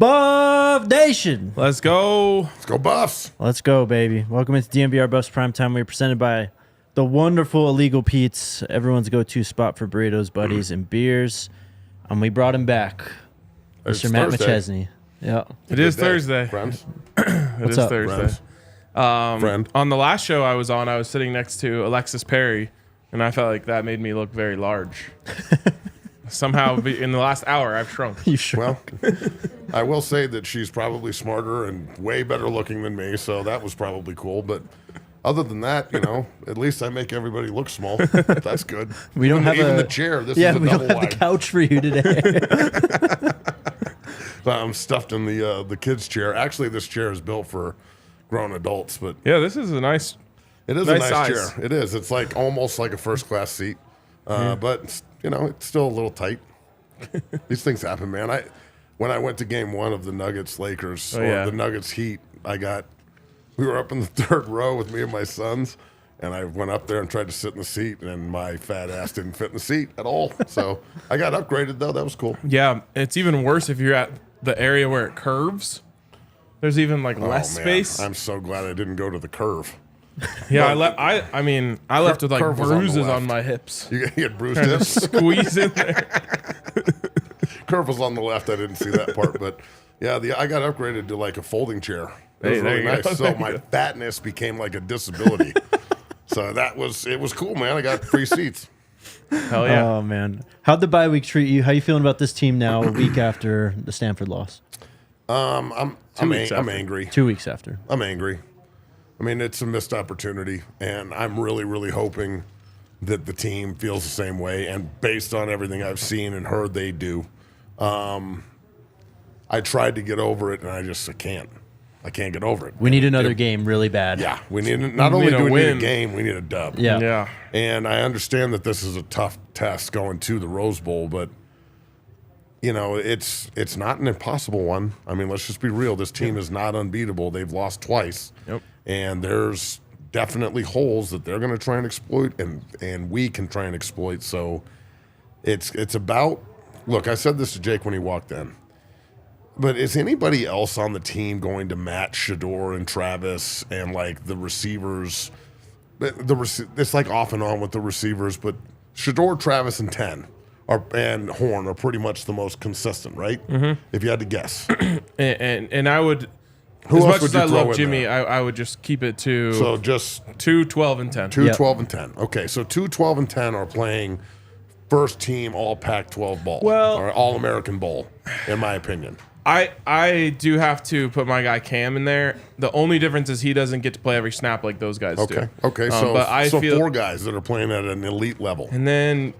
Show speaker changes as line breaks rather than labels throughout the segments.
Buff Nation.
Let's go.
Let's go Buffs.
Let's go, baby. Welcome into DNVR Buffs Primetime. We're presented by the wonderful Illegal Pete's, everyone's go-to spot for burritos, buddies, and beers. We brought him back,
It's
Mr. Matt
Thursday.
McChesney. Yeah.
It is Thursday.
Friends.
What's up,
Thursday.
Friend.
On the last show I was on, I was sitting next to Alexis Perry, and I felt like that made me look very large. Somehow, in the last hour, I've shrunk.
You sure?
Well, I will say that she's probably smarter and way better looking than me, so that was probably cool. But other than that, at least I make everybody look small. That's good.
We don't have
even the chair. This is a
we
double
don't have
wide.
the couch for you today.
I'm stuffed in the kids' chair. Actually, this chair is built for grown adults, but
Yeah, this is a nice.
it is
Nice
a nice
size.
chair. It is. It's like almost like a first class seat, but it's still a little tight. These things happen, man. When I went to Game 1 of the Nuggets Lakers or the Nuggets Heat, we were up in the third row with me and my sons, and I went up there and tried to sit in the seat, and my fat ass didn't fit in the seat at all. So I got upgraded though. That was cool.
Yeah, it's even worse if you're at the area where it curves. There's even like less
Oh, man.
space.
I'm so glad I didn't go to the curve.
Yeah, I left with like
Curve was on the
bruises on
left.
my hips.
You get bruised
Trying to
hips.
squeeze in there.
Curve was on the left. I didn't see that part, but yeah, I got upgraded to like a folding chair. It was
Hey, there
really
you go.
nice. So my fatness became like a disability. So it was cool, man. I got free seats.
Hell yeah.
Oh, man. How'd the bye week treat you? How you feeling about this team now, a week after the Stanford loss?
I'm
weeks after.
angry.
2 weeks after.
I'm angry. I mean, it's a missed opportunity, and I'm really, really hoping that the team feels the same way. And based on everything I've seen and heard, they do. I tried to get over it, and I can't. I can't get over it.
We need another game really bad.
Yeah, we need not only
need a
do we need a
win.
game, we need a dub.
Yeah.
Yeah.
And I understand that this is a tough test going to the Rose Bowl, but it's not an impossible one. I mean, let's just be real. This team is not unbeatable. They've lost twice.
Yep.
And there's definitely holes that they're going to try and exploit, and we can try and exploit. So it's about, look, I said this to Jake when he walked in, but is anybody else on the team going to match Shedeur and Travis and like the receivers? It's like off and on with the receivers, but Shedeur, Travis, and 10 and Horn are pretty much the most consistent, right? Mm-hmm. If you had to guess.
And I would,
Who
as
else
much
would
as
you
I
throw
love
in
Jimmy,
there?
I would just keep it to
So just
2, 12, and 10.
2,
Yep.
12, and 10. Okay, so 2, 12, and 10 are playing first team all Pac-12 ball.
Well-
or all-American bowl, in my opinion.
I do have to put my guy Cam in there. The only difference is he doesn't get to play every snap like those guys do.
Okay, so,
but I feel,
4 guys that are playing at an elite level.
and then,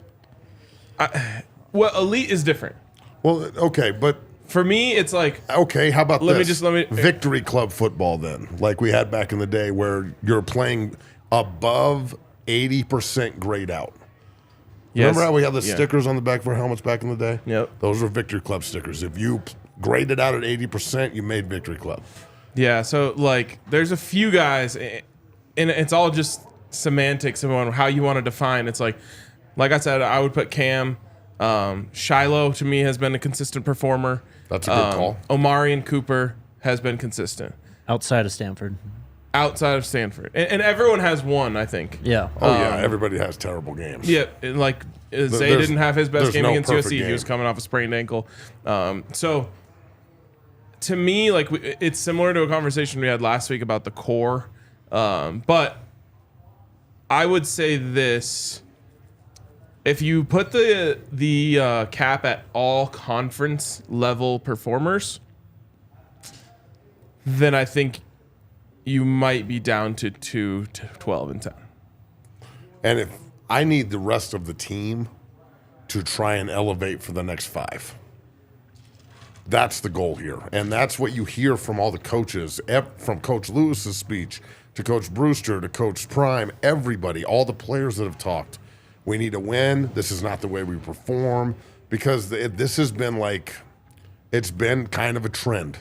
elite is different.
Well, okay, but
For me, it's like,
okay, how about
Let me
this?
just-
Victory club football then, like we had back in the day where you're playing above 80% grade out.
yes,
Remember how we had the
yeah.
stickers on the back of our helmets back in the day?
Yep.
Those were Victory Club stickers. If you graded out at 80%, you made Victory Club.
Yeah, so like there's a few guys, and it's all just semantics and how you want to define. It's like I said, I would put Cam. Shiloh to me has been a consistent performer.
That's a good call.
Omarion Cooper has been consistent
Outside of Stanford.
outside of Stanford, and everyone has one, I think.
Yeah.
Oh, yeah, everybody has terrible games.
Yeah, like Zay
there's-
didn't have his best
there's
game
no
against
perfect
USC. He
game.
was coming off a sprained ankle. So to me, like it's similar to a conversation we had last week about the core. But I would say this: if you put the cap at all conference level performers, then I think you might be down to 2, 12, and 10.
And if I need the rest of the team to try and elevate for the next 5. That's the goal here. And that's what you hear from all the coaches, from Coach Lewis's speech to Coach Brewster to Coach Prime, everybody, all the players that have talked. We need to win. This is not the way we perform, because this has been like, it's been kind of a trend,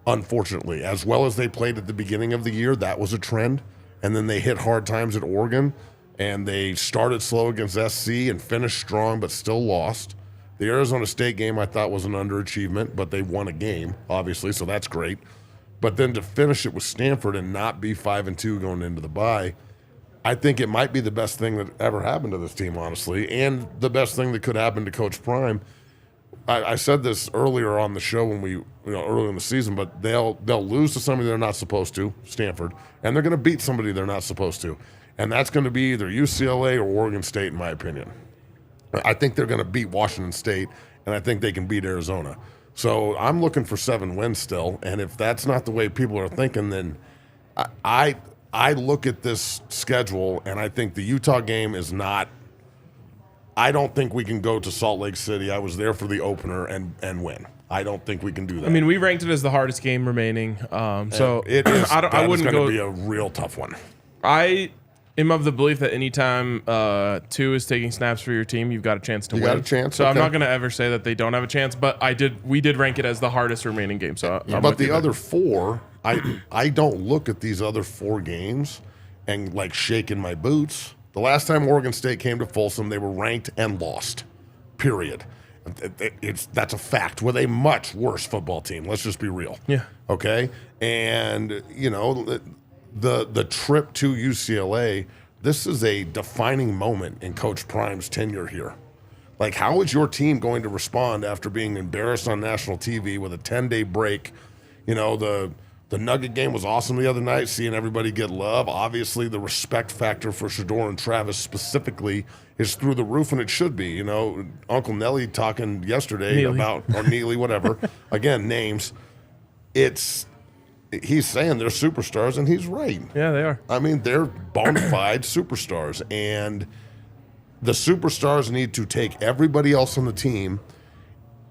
unfortunately. As well as they played at the beginning of the year, that was a trend. And then they hit hard times at Oregon, and they started slow against SC and finished strong but still lost. The Arizona State game I thought was an underachievement, but they won a game, obviously, so that's great. But then to finish it with Stanford and not be 5-2 going into the bye, I think it might be the best thing that ever happened to this team, honestly, and the best thing that could happen to Coach Prime. I said this earlier on the show when earlier in the season, but they'll lose to somebody they're not supposed to, Stanford, and they're going to beat somebody they're not supposed to, and that's going to be either UCLA or Oregon State, in my opinion. I think they're going to beat Washington State, and I think they can beat Arizona. So I'm looking for 7 wins still, and if that's not the way people are thinking, then I look at this schedule, and I think the Utah game is not. I don't think we can go to Salt Lake City. I was there for the opener and win. I don't think we can do that.
I mean, we ranked it as the hardest game remaining. So
it is.
I wouldn't go.
Be a real tough one.
I am of the belief that anytime 2 is taking snaps for your team, you've got a chance to win.
You got a chance.
So
okay.
I'm not going to ever say that they don't have a chance, but we did rank it as the hardest remaining game. So,
but the other 4, I don't look at these other 4 games and like shaking my boots. The last time Oregon State came to Folsom, they were ranked and lost. Period. That's a fact. With a much worse football team. Let's just be real.
Yeah.
Okay. And the trip to UCLA. This is a defining moment in Coach Prime's tenure here. Like, how is your team going to respond after being embarrassed on national TV with a 10-day break? The Nugget game was awesome the other night, seeing everybody get love. Obviously, the respect factor for Shedeur and Travis specifically is through the roof, and it should be. Uncle Nelly talking yesterday about, or Neely, whatever. Again, names. He's saying they're superstars, and he's right.
Yeah, they are.
I mean, they're bona fide superstars, and the superstars need to take everybody else on the team,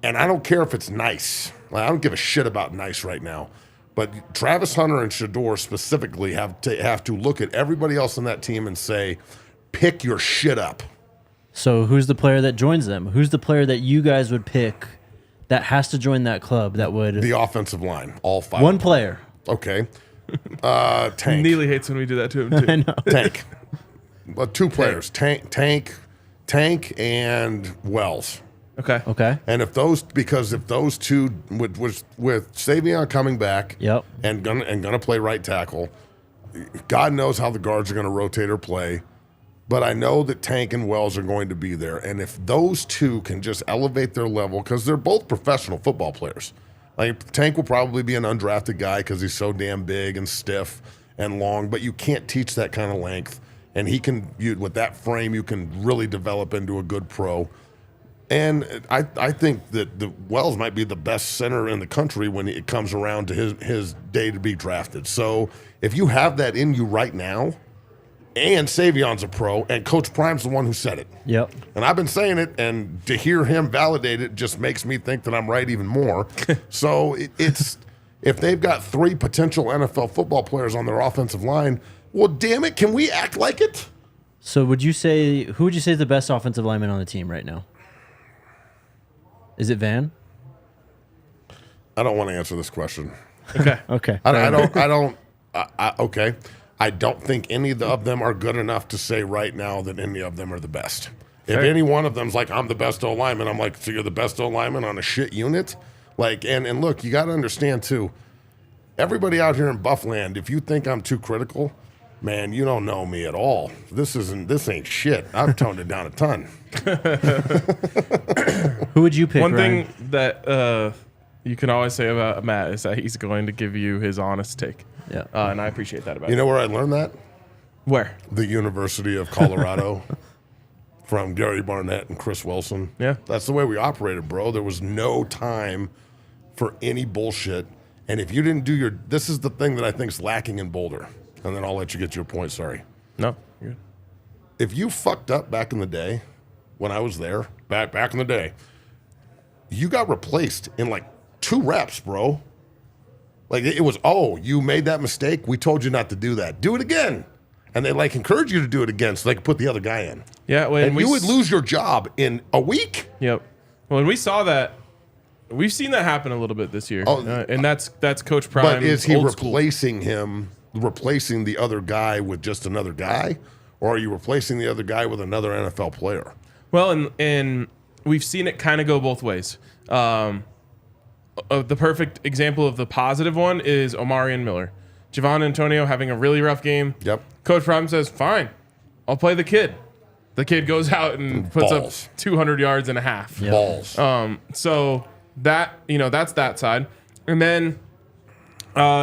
and I don't care if it's nice. I don't give a shit about nice right now. But Travis Hunter and Shedeur specifically have to look at everybody else on that team and say, pick your shit up.
So who's the player that joins them? Who's the player that you guys would pick that has to join that club that would...
The offensive line, all 5.
One player.
Okay. Tank.
Neely hates when we do that to him, too.
I know.
Tank. But 2 players, Tank and Wells.
Okay.
And if those 2 with Savion coming back,
yep,
and gonna play right tackle, God knows how the guards are gonna rotate or play, but I know that Tank and Wells are going to be there. And if those 2 can just elevate their level, because they're both professional football players. Like, Tank will probably be an undrafted guy because he's so damn big and stiff and long, but you can't teach that kind of length. And with that frame, you can really develop into a good pro. And I think that the Wells might be the best center in the country when it comes around to his day to be drafted. So if you have that in you right now, and Savion's a pro, and Coach Prime's the one who said it.
Yep.
And I've been saying it, and to hear him validate it just makes me think that I'm right even more. So it's if they've got 3 potential NFL football players on their offensive line, well, damn it, can we act like it?
So who would you say is the best offensive lineman on the team right now? Is it Van?
I don't want to answer this question.
Okay.
Okay.
Okay. I don't think any of them are good enough to say right now that any of them are the best. Fair. If any one of them's like, I'm the best O-lineman, I'm like, so you're the best O-lineman on a shit unit? Like, and look, you got to understand too, everybody out here in Buffland, if you think I'm too critical, man, you don't know me at all. This ain't shit. I've toned it down a ton.
Who would you pick,
One
Ryan?
thing that you can always say about Matt is that he's going to give you his honest take.
Yeah.
And I appreciate that about
You know where I learned that?
Where?
The University of Colorado from Gary Barnett and Chris Wilson.
Yeah.
That's the way we operated, bro. There was no time for any bullshit. And if you didn't do this is the thing that I think is lacking in Boulder. And then I'll let you get your point, sorry.
No, you're good.
If you fucked up back in the day, when I was there, back in the day, you got replaced in like 2 reps, bro. Like it was, you made that mistake. We told you not to do that. Do it again. And they like encourage you to do it again so they can put the other guy in.
Yeah,
and you would lose your job in a week.
Yep. When we saw that, we've seen that happen a little bit this year. And that's Coach Prime.
But is he replacing the other guy with just another guy? Or are you replacing the other guy with another NFL player?
Well, and we've seen it kind of go both ways. The perfect example of the positive one is Omarion Miller. Javon Antonio having a really rough game.
Yep.
Coach Prime says, fine, I'll play the kid. The kid goes out and puts
balls.
up 200 yards and a half.
Yep.
Balls.
So that, that's that side. And then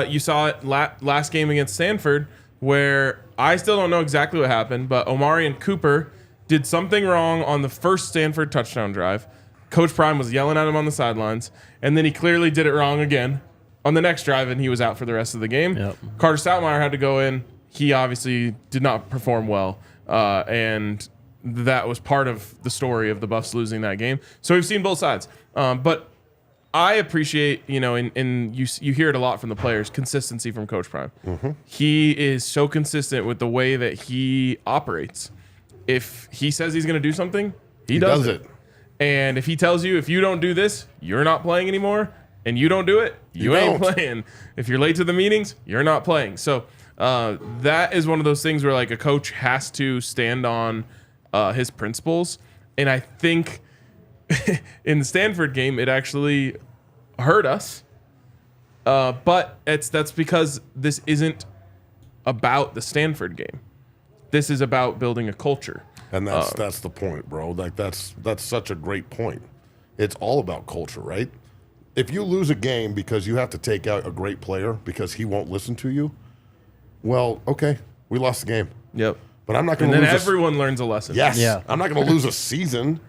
you saw it last game against Stanford, where I still don't know exactly what happened, but Omarion Cooper did something wrong on the first Stanford touchdown drive. Coach Prime was yelling at him on the sidelines, and then he clearly did it wrong again on the next drive, and he was out for the rest of the game.
Yep.
Carter Stoutmeyer had to go in. He obviously did not perform well, and that was part of the story of the Buffs losing that game. So we've seen both sides. But I appreciate, and you hear it a lot from the players, consistency from Coach Prime. Mm-hmm. He is so consistent with the way that he operates. If he says he's going to do something, he does it. And if he tells you, if you don't do this, you're not playing anymore, and you don't do it, you ain't playing. If you're late to the meetings, you're not playing. So that is one of those things where like a coach has to stand on his principles. And I think in the Stanford game, it actually hurt us. But that's because this isn't about the Stanford game. This is about building a culture.
And that's the point, bro. Like that's such a great point. It's all about culture, right? If you lose a game because you have to take out a great player because he won't listen to you, well, okay, we lost the game.
Yep.
But I'm not going to
And
lose.
then everyone learns a lesson.
Yes.
Yeah.
I'm not going to lose a season.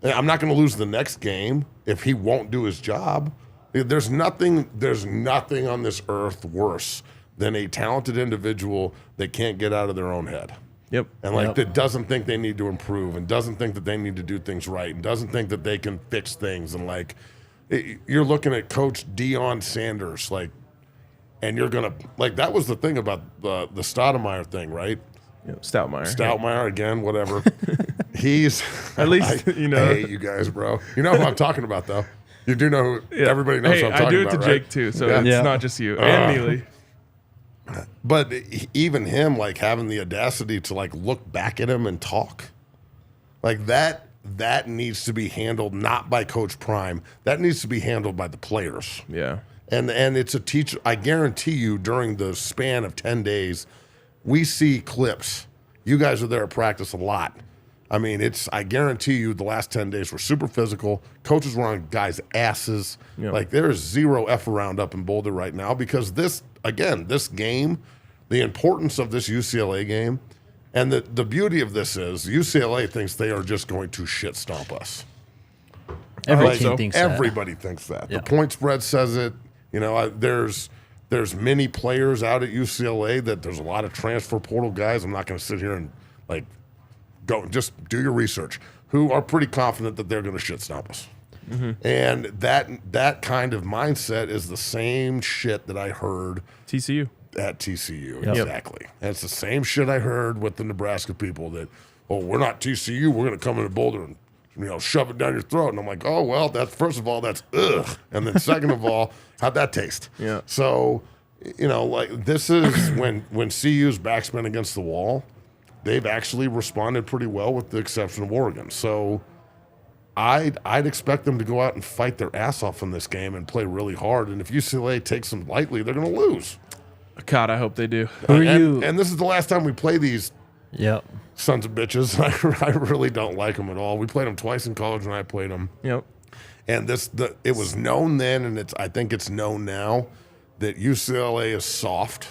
I'm not going to lose the next game if he won't do his job. There's nothing on this earth worse than a talented individual that can't get out of their own head.
Yep.
And that doesn't think they need to improve and doesn't think that they need to do things right and doesn't think that they can fix things. And you're looking at Coach Deion Sanders, and you're going to, that was the thing about the Stoudemire thing, right?
Yep.
Stoudemire again, whatever. He's
at least,
I hate you guys, bro. You know who I'm talking about, though. You do know who everybody knows who I'm talking about,
I do it to
right?
Jake, too, so it's not just you. And Neely.
But even him, having the audacity to, look back at him and talk, that needs to be handled not by Coach Prime. That needs to be handled by the players.
Yeah.
And it's a teacher. I guarantee you during the span of 10 days, we see clips. You guys are there at practice a lot. I mean, I guarantee you the last 10 days were super physical. Coaches were on guys' asses.
Yep.
There is zero F around up in Boulder right now because this game, the importance of this UCLA game, and the beauty of this is UCLA thinks they are just going to shit stomp us.
Every team thinks that.
Everybody thinks that.
Yeah.
The point spread says it. There's many players out at UCLA that there's a lot of transfer portal guys. I'm not going to sit here and go just do your research. Who are pretty confident that they're going to shit stomp us. Mm-hmm. And that kind of mindset is the same shit that I heard
TCU.
At TCU,
Yep.
exactly. And it's the same shit I heard with the Nebraska people that, we're not TCU, we're going to come into Boulder and shove it down your throat. And I'm like, oh, well, that's first of all, that's ugh. And then second of all, how'd that taste?
Yeah.
So, this is when CU's back's been against the wall, they've actually responded pretty well with the exception of Oregon. So I'd expect them to go out and fight their ass off in this game and play really hard. And if UCLA takes them lightly, they're going to lose.
God, I hope they do.
And this is the last time we play these
Yep.
sons of bitches. I really don't like them at all. We played them twice in college when I played them.
Yep.
And it was known then, and I think it's known now, that UCLA is soft.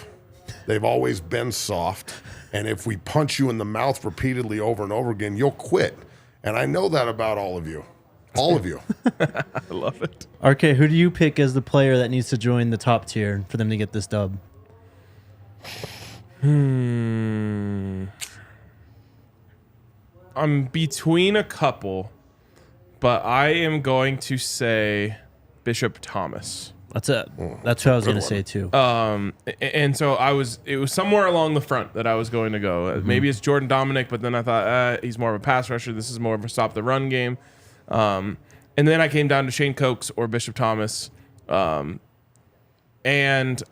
They've always been soft. And if we punch you in the mouth repeatedly over and over again, you'll quit. And I know that about all of you. All of you.
I love it.
RK, who do you pick as the player that needs to join the top tier for them to get this dub?
I'm between a couple, but I am going to say Bishop Thomas.
That's it. That's who I was going to say too.
And so it was somewhere along the front that I was going to go.
Mm-hmm.
Maybe it's Jordan Dominic, but then I thought he's more of a pass rusher. This is more of a stop the run game. And then I came down to Shane Cokes or Bishop Thomas. And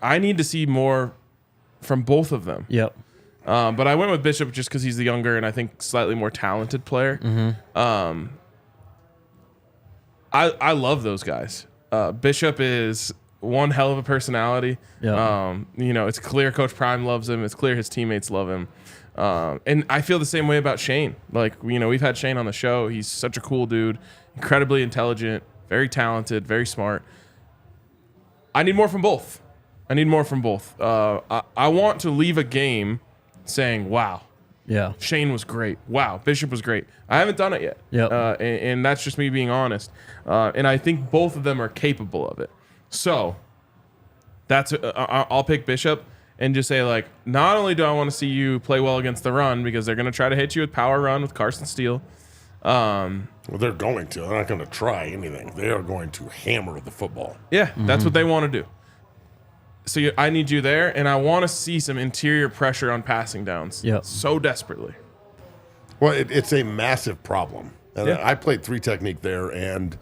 I need to see more from both of them.
Yep.
But I went with Bishop just because he's the younger and I think slightly more talented player.
Mm-hmm.
I love those guys. Bishop is one hell of a personality.
Yeah.
It's clear Coach Prime loves him. It's clear his teammates love him. And I feel the same way about Shane. Like, we've had Shane on the show. He's such a cool dude, incredibly intelligent, very talented, very smart. I need more from both. I want to leave a game saying, wow,
Yeah.
Shane was great. Wow, Bishop was great. I haven't done it yet.
Yep.
And that's just me being honest. And I think both of them are capable of it. So I'll pick Bishop and just say, like, not only do I want to see you play well against the run, because they're going to try to hit you with power run with Carson Steele.
Well, they're going to. They're not going to try anything. They are going to hammer the football.
Yeah, that's what they want to do. So I need you there, and I want to see some interior pressure on passing downs.
Yep.
So desperately.
Well, it's a massive problem. And
Yeah.
I played 3 technique there, and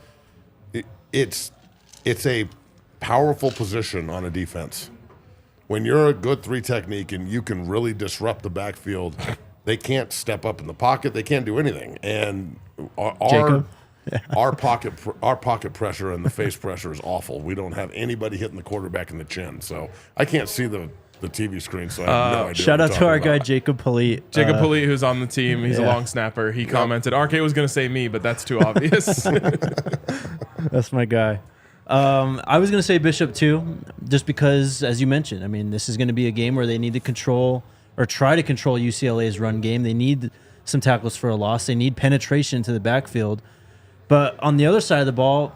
it's a powerful position on a defense. When you're a good 3 technique and you can really disrupt the backfield, they can't step up in the pocket. They can't do anything. And our pocket pressure and the face pressure is awful. We don't have anybody hitting the quarterback in the chin. So I can't see the TV screen, so I have no idea.
Shout
what
out
I'm
to our
talking
guy,
about.
Jacob Polite.
Jacob Polite, who's on the team, he's a
Yeah.
long snapper. He commented, RK was going to say me, but that's too obvious.
That's my guy. I was going to say Bishop too, just because, as you mentioned, I mean, this is going to be a game where they need to control or try to control UCLA's run game. They need some tackles for a loss. They need penetration into the backfield. But on the other side of the ball,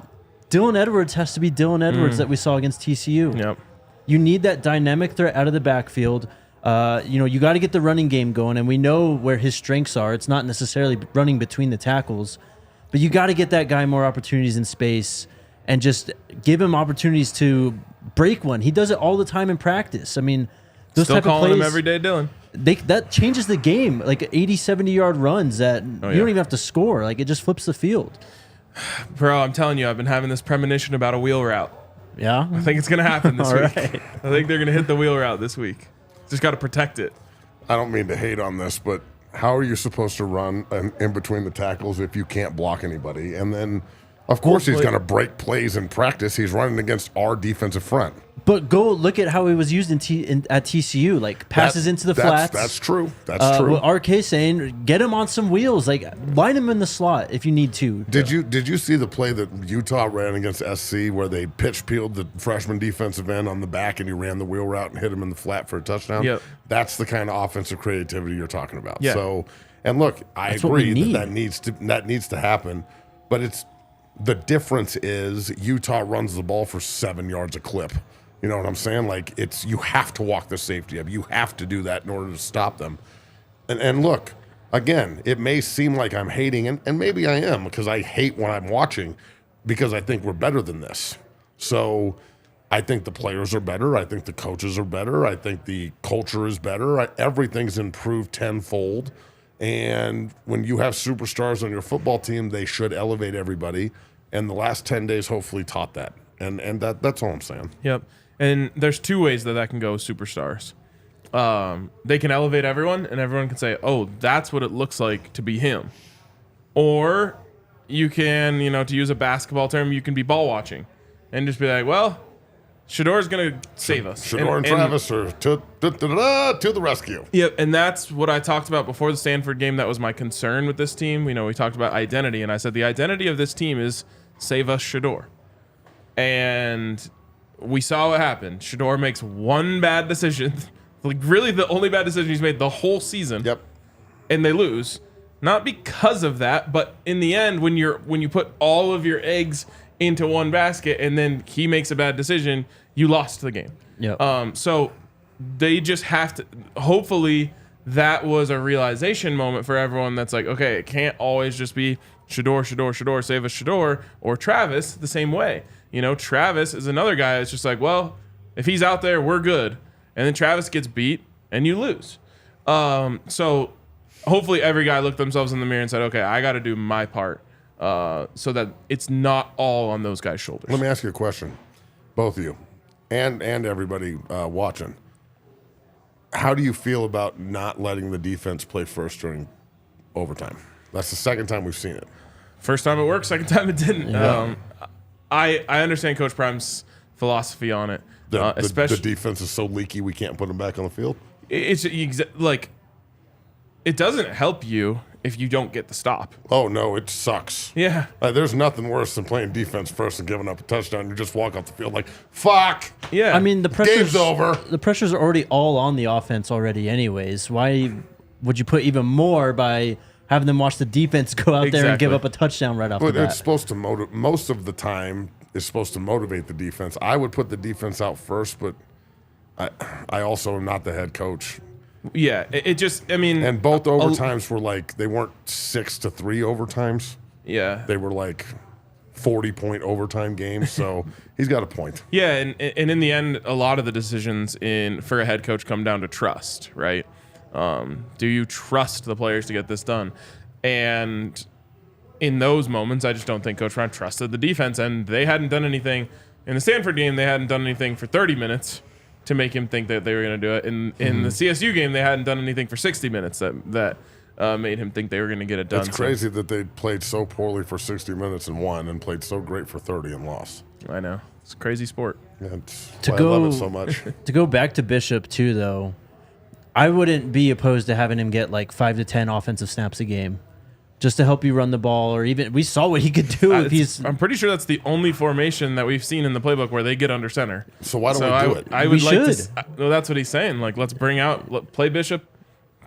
Dylan Edwards has to be Dylan Edwards that we saw against TCU.
Yep.
You need that dynamic threat out of the backfield. You got to get the running game going, and we know where his strengths are. It's not necessarily running between the tackles, but you got to get that guy more opportunities in space and just give him opportunities to break one. He does it all the time in practice. I mean, those
Still
type of
calling
plays,
him every day, Dylan.
that changes the game. Like 80, 70-yard runs that you don't even have to score. Like, it just flips the field.
Bro, I'm telling you, I've been having this premonition about a wheel route.
Yeah?
I think it's going to happen this
All
week.
right.
I think they're going to hit the wheel route this week. Just got to protect it.
I don't mean to hate on this, but how are you supposed to run in between the tackles if you can't block anybody? And then, of course, he's going to break plays in practice. He's running against our defensive front.
But go look at how he was used at TCU, like passes into the flats.
That's true. That's true.
What RK saying, get him on some wheels, like line him in the slot if you need to.
Did you see the play that Utah ran against SC where they pitch peeled the freshman defensive end on the back and he ran the wheel route and hit him in the flat for a touchdown?
Yep.
That's the kind of offensive creativity you're talking about.
Yeah.
So, and look, I
That's what we
agree
need.
that needs to happen, but the difference is Utah runs the ball for 7 yards a clip. You know what I'm saying? Like, you have to walk the safety up. You have to do that in order to stop them. And look, again, it may seem like I'm hating, and maybe I am, because I hate when I'm watching, because I think we're better than this. So I think the players are better. I think the coaches are better. I think the culture is better. Everything's improved tenfold. And when you have superstars on your football team, they should elevate everybody. And the last 10 days hopefully taught that. And that's all I'm saying.
Yep. And there's 2 ways that can go with superstars. They can elevate everyone, and everyone can say, oh, that's what it looks like to be him. Or you can, to use a basketball term, you can be ball watching and just be like, well, Shedeur's going to save us.
Shedeur and Travis are to the rescue.
Yep, and that's what I talked about before the Stanford game. That was my concern with this team. We talked about identity, and I said the identity of this team is save us, Shedeur. And we saw what happened. Shedeur makes one bad decision, like really the only bad decision he's made the whole season.
Yep.
And they lose, not because of that, but in the end, when you put all of your eggs into one basket and then he makes a bad decision, you lost the game.
Yep.
So they just have to. Hopefully, that was a realization moment for everyone. That's like, okay, it can't always just be Shedeur, save us, Shedeur, or Travis the same way. Travis is another guy that's just like, well, if he's out there, we're good. And then Travis gets beat and you lose. So hopefully every guy looked themselves in the mirror and said, okay, I got to do my part so that it's not all on those guys' shoulders.
Let me ask you a question, both of you, and everybody watching. How do you feel about not letting the defense play first during overtime? That's the second time we've seen it.
First time it worked, second time it didn't.
Yeah.
I understand Coach Prime's philosophy on it.
The defense is so leaky we can't put them back on the field.
It's like it doesn't help you if you don't get the stop.
Oh no, it sucks.
Yeah.
There's nothing worse than playing defense first and giving up a touchdown. You just walk off the field like, fuck.
Yeah.
I mean, the pressure's
Game's over.
The pressure's already all on the offense already anyways. Why would you put even more by having them watch the defense go out there and give up a touchdown right off the
But
bat?
it's supposed to most of the time it's supposed to motivate the defense. I would put the defense out first, but I also am not the head coach.
Yeah, it just, I mean.
And both overtimes were like, they weren't 6-3 overtimes.
Yeah.
They were like 40-point overtime games, so he's got a point.
Yeah, and in the end, a lot of the decisions for a head coach come down to trust, right? Do you trust the players to get this done? And in those moments, I just don't think Coach Prime trusted the defense, and they hadn't done anything. In the Stanford game, they hadn't done anything for 30 minutes to make him think that they were going to do it. In the CSU game, they hadn't done anything for 60 minutes that made him think they were going to get it done.
It's crazy that they played so poorly for 60 minutes and won, and played so great for 30 and lost.
I know. It's a crazy sport.
Yeah, I love it so much.
To go back to Bishop too, though, I wouldn't be opposed to having him get like 5 to 10 offensive snaps a game, just to help you run the ball, or even we saw what he could do if he's.
I'm pretty sure that's the only formation that we've seen in the playbook where they get under center.
So why don't we do it?
I would
We
like
should.
to. Well, that's what he's saying. Like, let's play Bishop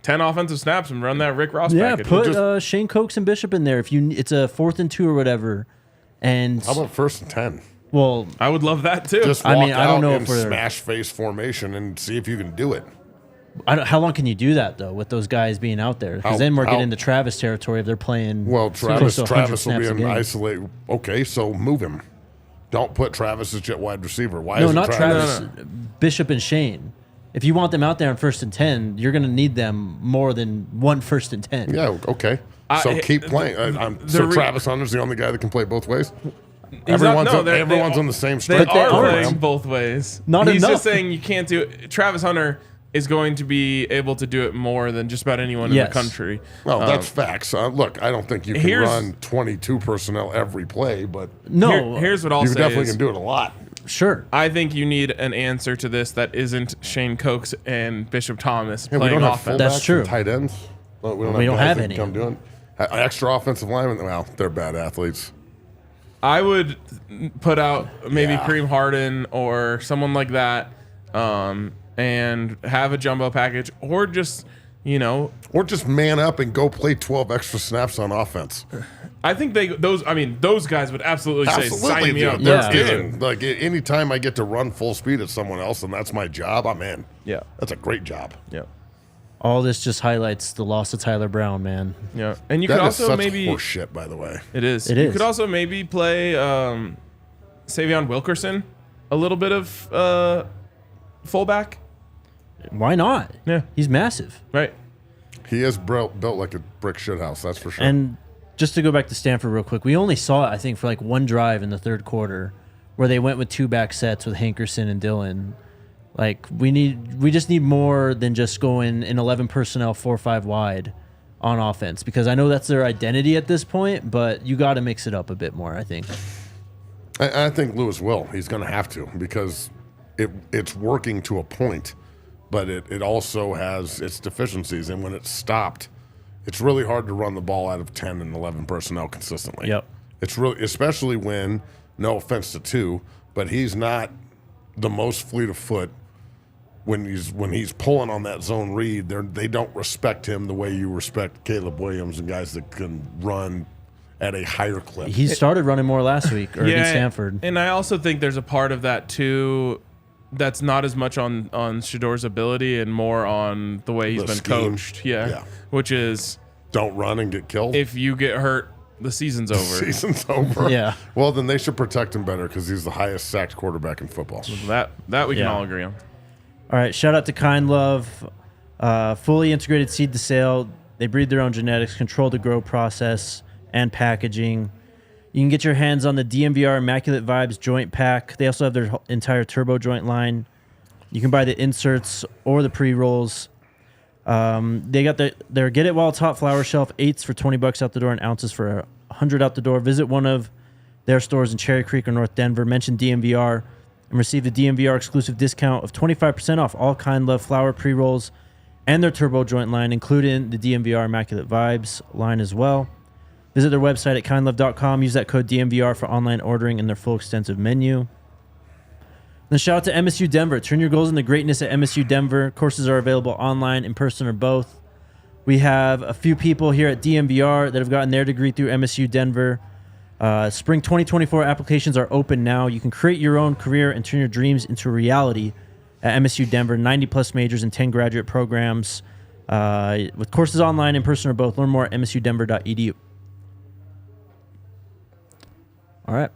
10 offensive snaps and run that Rick Ross
Yeah,
package.
put Shane Cokes and Bishop in there if it's a 4th and 2 or whatever. And
How about 1st and 10?
well,
I would love that too.
Just
I
walk
mean, I don't
out
know
and
if we're-
smash face formation and see if you can do it.
how long can you do that though with those guys being out there? Because then we're getting into Travis territory if they're playing.
Well,
close to 100
Travis will
snaps
be
a
an
game.
isolate. Okay, so move him. Don't put Travis as jet wide receiver. Why
No,
isn't
not
Travis?
Travis. Bishop and Shane. If you want them out there on 1st and 10, you're going to need them more than one 1st and 10.
Yeah, okay. So keep playing. Travis Hunter's the only guy that can play both ways. Everyone's on the same
They
strike.
are
aren't.
playing both ways.
Not
He's
enough.
just saying you can't do it. Travis Hunter is going to be able to do it more than just about anyone in the country.
Well, that's facts. Look, I don't think you can run 22 personnel every play, but
No,
here's what I'll
you
say
definitely
is,
can do it a lot.
sure.
I think you need an answer to this that isn't Shane Cokes and Bishop Thomas
Yeah, we
playing
don't have
offense.
That's
fullbacks
true.
and tight ends. Well, we don't
don't
guys
have
that
any.
Come doing extra offensive linemen. Well, they're bad athletes.
I would put out maybe
Yeah.
Kareem Harden or someone like that, and have a jumbo package, or just
Or just man up and go play 12 extra snaps on offense.
I think those guys would absolutely say sign me
dude.
up.
They're
Let's do it.
in. Like anytime I get to run full speed at someone else and that's my job, I'm in.
Yeah,
That's a great job.
yeah,
All this just highlights the loss of Tyler Brown, man.
yeah. And you
That
could
is
also
such
maybe
horse shit, by the way.
it is.
It
You
is.
could also maybe play Savion Wilkerson a little bit of fullback.
Why not?
Yeah,
He's massive.
right.
He is built like a brick shithouse, that's for sure.
And just to go back to Stanford real quick, we only saw it, I think, for like one drive in the 3rd quarter where they went with 2 back sets with Hankerson and Dillon. Like, we just need more than just going in 11 personnel 4-5 wide on offense, because I know that's their identity at this point, but you got to mix it up a bit more, I think.
I think Lewis will. He's going to have to, because it's working to a point, but it also has its deficiencies. And when it's stopped, it's really hard to run the ball out of 10 and 11 personnel consistently.
Yep.
It's really, especially when, no offense to 2, but he's not the most fleet of foot. When he's pulling on that zone read, they don't respect him the way you respect Caleb Williams and guys that can run at a higher clip.
He started running more last week against Stanford.
And I also think there's a part of that too that's not as much on Shedeur's ability and more on the way he's
The
been
scheme.
coached. Yeah.
Yeah.
Which is,
Don't run and get killed.
if you get hurt, the season's over.
Season's over.
Yeah.
Well, then they should protect him better because he's the highest sacked quarterback in football.
That we can
Yeah.
all agree on.
All right, shout out to Kind Love. Fully integrated seed to sale. They breed their own genetics, control the grow process and packaging. You can get your hands on the DNVR Immaculate Vibes joint pack. They also have their entire turbo joint line. You can buy the inserts or the pre-rolls. They got their Get It While It's Hot flower shelf, 8s for $20 out the door and ounces for $100 out the door. Visit one of their stores in Cherry Creek or North Denver. Mention DNVR and receive the DNVR exclusive discount of 25% off all Kind Love flower pre-rolls and their turbo joint line, including the DNVR Immaculate Vibes line as well. Visit their website at kindlove.com. Use that code DNVR for online ordering and their full extensive menu. Then shout out to MSU Denver. Turn your goals into greatness at MSU Denver. Courses are available online, in person, or both. We have a few people here at DNVR that have gotten their degree through MSU Denver. Spring 2024 applications are open now. You can create your own career and turn your dreams into reality at MSU Denver. 90-plus majors and 10 graduate programs. With courses online, in person, or both. Learn more at msudenver.edu. All right.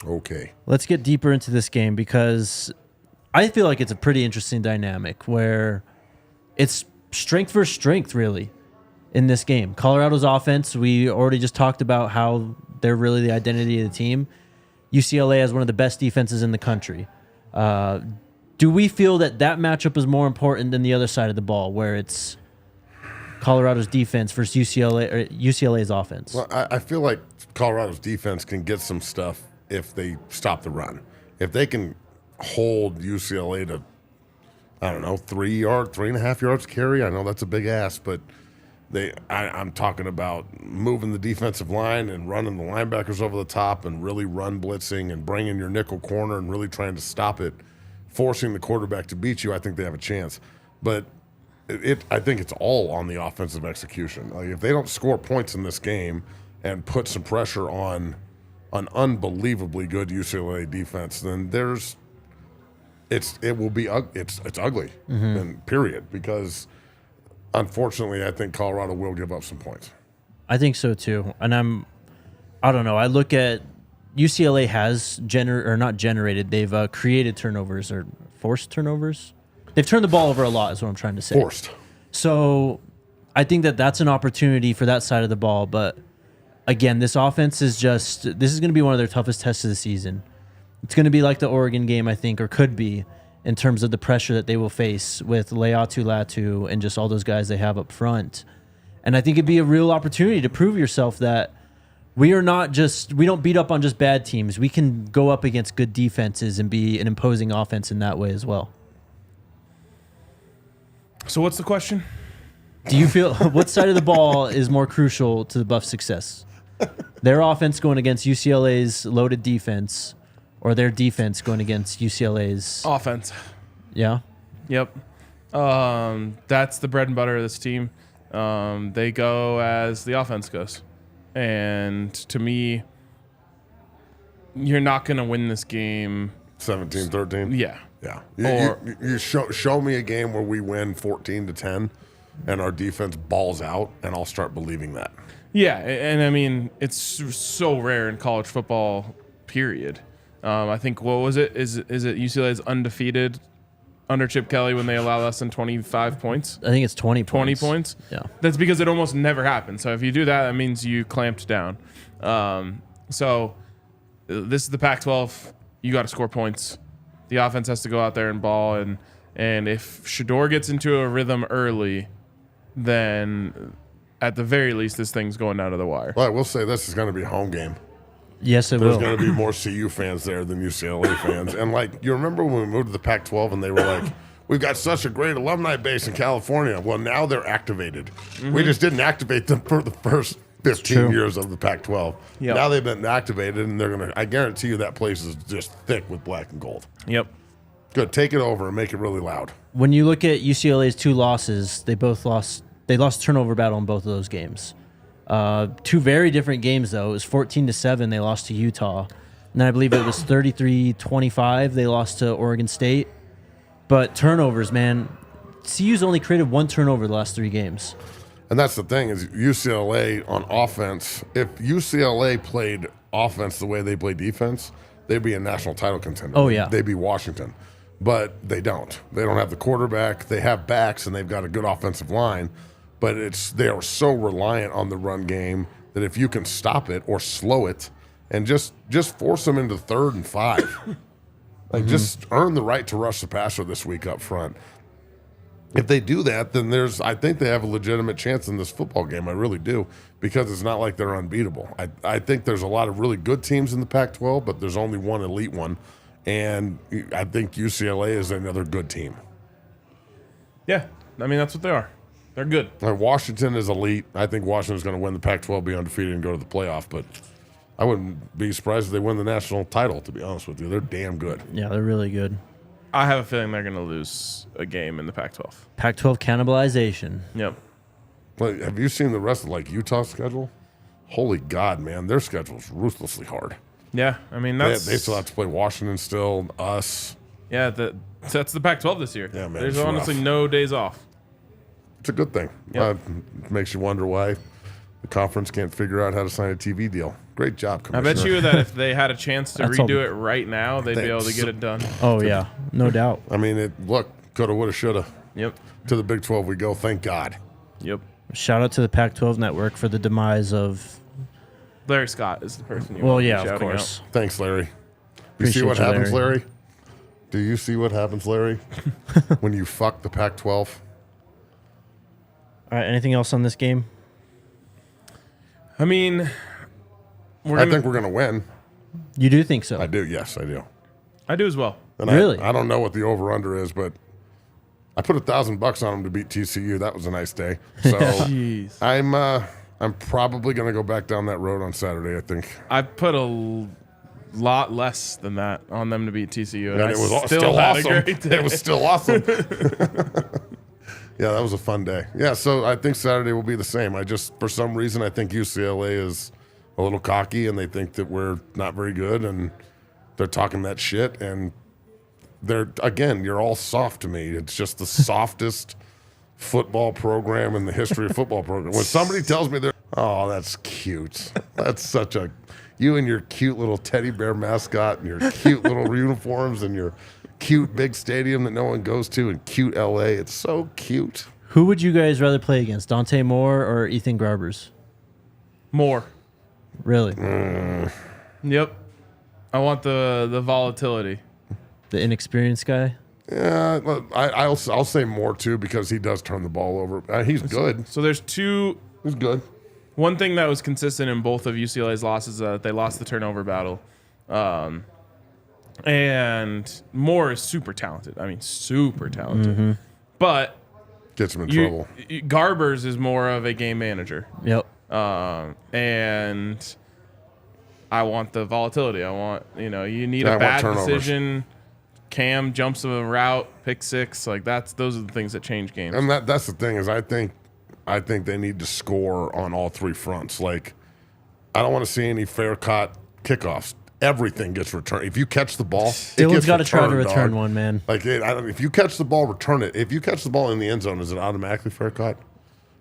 Okay.
Let's get deeper into this game because I feel like it's a pretty interesting dynamic where it's strength versus strength, really, in this game. Colorado's offense, we already just talked about how they're really the identity of the team. UCLA has one of the best defenses in the country. Do we feel that matchup is more important than the other side of the ball, where it's Colorado's defense versus UCLA's offense?
Well, I feel like Colorado's defense can get some stuff if they stop the run. If they can hold UCLA to, I don't know, 3.5 yards carry. I know that's a big ask, but I'm talking about moving the defensive line and running the linebackers over the top and really run blitzing and bringing your nickel corner and really trying to stop it, forcing the quarterback to beat you. I think they have a chance. But I think it's all on the offensive execution. Like, if they don't score points in this game and put some pressure on an unbelievably good UCLA defense, then it's ugly, and period. Because unfortunately, I think Colorado will give up some points.
I think so too, and I don't know. I look at UCLA has they've created turnovers or forced turnovers. They've turned the ball over a lot, is what I'm trying to say.
Forced.
So I think that's an opportunity for that side of the ball, but again, this offense is this is going to be one of their toughest tests of the season. It's going to be like the Oregon game, I think, or could be, in terms of the pressure that they will face with Leatu Latu and just all those guys they have up front. And I think it'd be a real opportunity to prove yourself that we don't beat up on just bad teams. We can go up against good defenses and be an imposing offense in that way as well.
So what's the question?
Do you feel what side of the ball is more crucial to the Buffs' success? Their offense going against UCLA's loaded defense, or their defense going against UCLA's
offense?
Yeah.
Yep. That's the bread and butter of this team. They go as the offense goes. And to me, you're not going to win this game
17-13.
Yeah.
Yeah. You show me a game where we win 14-10 and our defense balls out, and I'll start believing that.
Yeah, and I mean, it's so rare in college football, period. I think, what was it? Is it UCLA's undefeated under Chip Kelly when they allow less than 25 points?
I think it's 20 points.
20 points?
Yeah.
That's because it almost never happens. So if you do that, that means you clamped down. So this is the Pac-12. You got to score points. The offense has to go out there and ball. And if Shedeur gets into a rhythm early, then at the very least, this thing's going down to the wire.
Well, I will say this is going to be a home game.
Yes, it
There's
will.
going to be more CU fans there than UCLA fans. And, like, you remember when we moved to the Pac-12 and they were like, we've got such a great alumni base in California. Well, now they're activated. Mm-hmm. We just didn't activate them for the first 15 years of the Pac-12.
Yep.
Now they've been activated, and they're going to – I guarantee you that place is just thick with black and gold.
Yep.
Good. Take it over and make it really loud.
When you look at UCLA's two losses, they lost turnover battle in both of those games. Two very different games, though. It was 14-7. They lost to Utah. And then I believe it was 33-25. They lost to Oregon State. But turnovers, man. CU's only created one turnover the last 3 games.
And that's the thing is UCLA on offense, if UCLA played offense the way they play defense, they'd be a national title contender.
Oh, yeah.
They'd be Washington. But they don't. They don't have the quarterback. They have backs, and they've got a good offensive line. But they are so reliant on the run game that if you can stop it or slow it and just force them into 3rd and 5, like just earn the right to rush the passer this week up front. if they do that, then I think they have a legitimate chance in this football game. I really do, because it's not like they're unbeatable. I think there's a lot of really good teams in the Pac-12, but there's only one elite one, and I think UCLA is another good team.
Yeah, I mean, that's what they are. They're good.
Washington is elite. I think Washington's going to win the Pac-12, be undefeated, and go to the playoff, but I wouldn't be surprised if they win the national title, to be honest with you. They're damn good.
Yeah, they're really good.
I have a feeling they're going to lose a game in the Pac-12.
Pac-12 cannibalization.
Yep.
Like, have you seen the rest of Utah's schedule? Holy God, man, their schedule's ruthlessly hard.
Yeah, I mean
They still have to play Washington still, us.
Yeah, that's the Pac-12 this year.
Yeah, man,
There's
it's
honestly
rough.
no days off.
It's a good thing.
Yep.
It makes you wonder why the conference can't figure out how to sign a TV deal. Great job,
I
Commissioner.
bet you that if they had a chance to
That's
redo
all-
it right now, they'd be able to get it done.
Oh, yeah. No doubt.
I mean, look, coulda, woulda, shoulda.
Yep.
To the Big 12 we go, thank God.
Yep.
Shout out to the Pac-12 network for the demise of...
Larry Scott is the person you
Well,
want to be
yeah, of
shouting
course.
Thanks, Larry. You
Appreciate
see what
you,
happens,
Larry.
Larry? Do you see what happens, Larry, when you fuck the Pac-12?
All right, anything else on this game?
I mean,
I think we're going to win.
You do think so?
I do, yes, I do.
I do as well.
And
Really?
I don't know what the over-under is, but I put $1,000 on them to beat TCU. That was a nice day. So
Jeez.
I'm probably going to go back down that road on Saturday, I think.
I put a lot less than that on them to beat TCU.
And
I
it was
still
still
had
awesome.
a great day.
It was still awesome. Yeah, that was a fun day. Yeah, so I think Saturday will be the same. For some reason, I think UCLA is a little cocky, and they think that we're not very good, and they're talking that shit. And you're all soft to me. It's just the softest football program in the history of football program. When somebody tells me that's cute. That's such a, you and your cute little teddy bear mascot and your cute little uniforms and your cute big stadium that no one goes to in cute LA. It's so cute.
Who would you guys rather play against, Dante Moore or Ethan Garbers?
More.
Really?
Yep. I want the volatility.
The inexperienced guy?
Yeah, I'll say more too, because he does turn the ball over. He's good.
So there's two.
He's good.
One thing that was consistent in both of UCLA's losses is that they lost the turnover battle. And Moore is super talented. I mean, super talented.
Mm-hmm.
But
Gets him in trouble.
Garbers is more of a game manager.
Yep.
And I want the volatility. I want, you need
Yeah, I
a
want
bad
turnovers.
decision. Cam jumps a route, pick six. Those are the things that change games.
And that's the thing is I think they need to score on all three fronts. Like, I don't want to see any fair caught kickoffs. Everything gets returned. If you catch the ball,
Dylan's got to try to return one, man.
Like, if you catch the ball, return it. If you catch the ball in the end zone, is it automatically fair caught?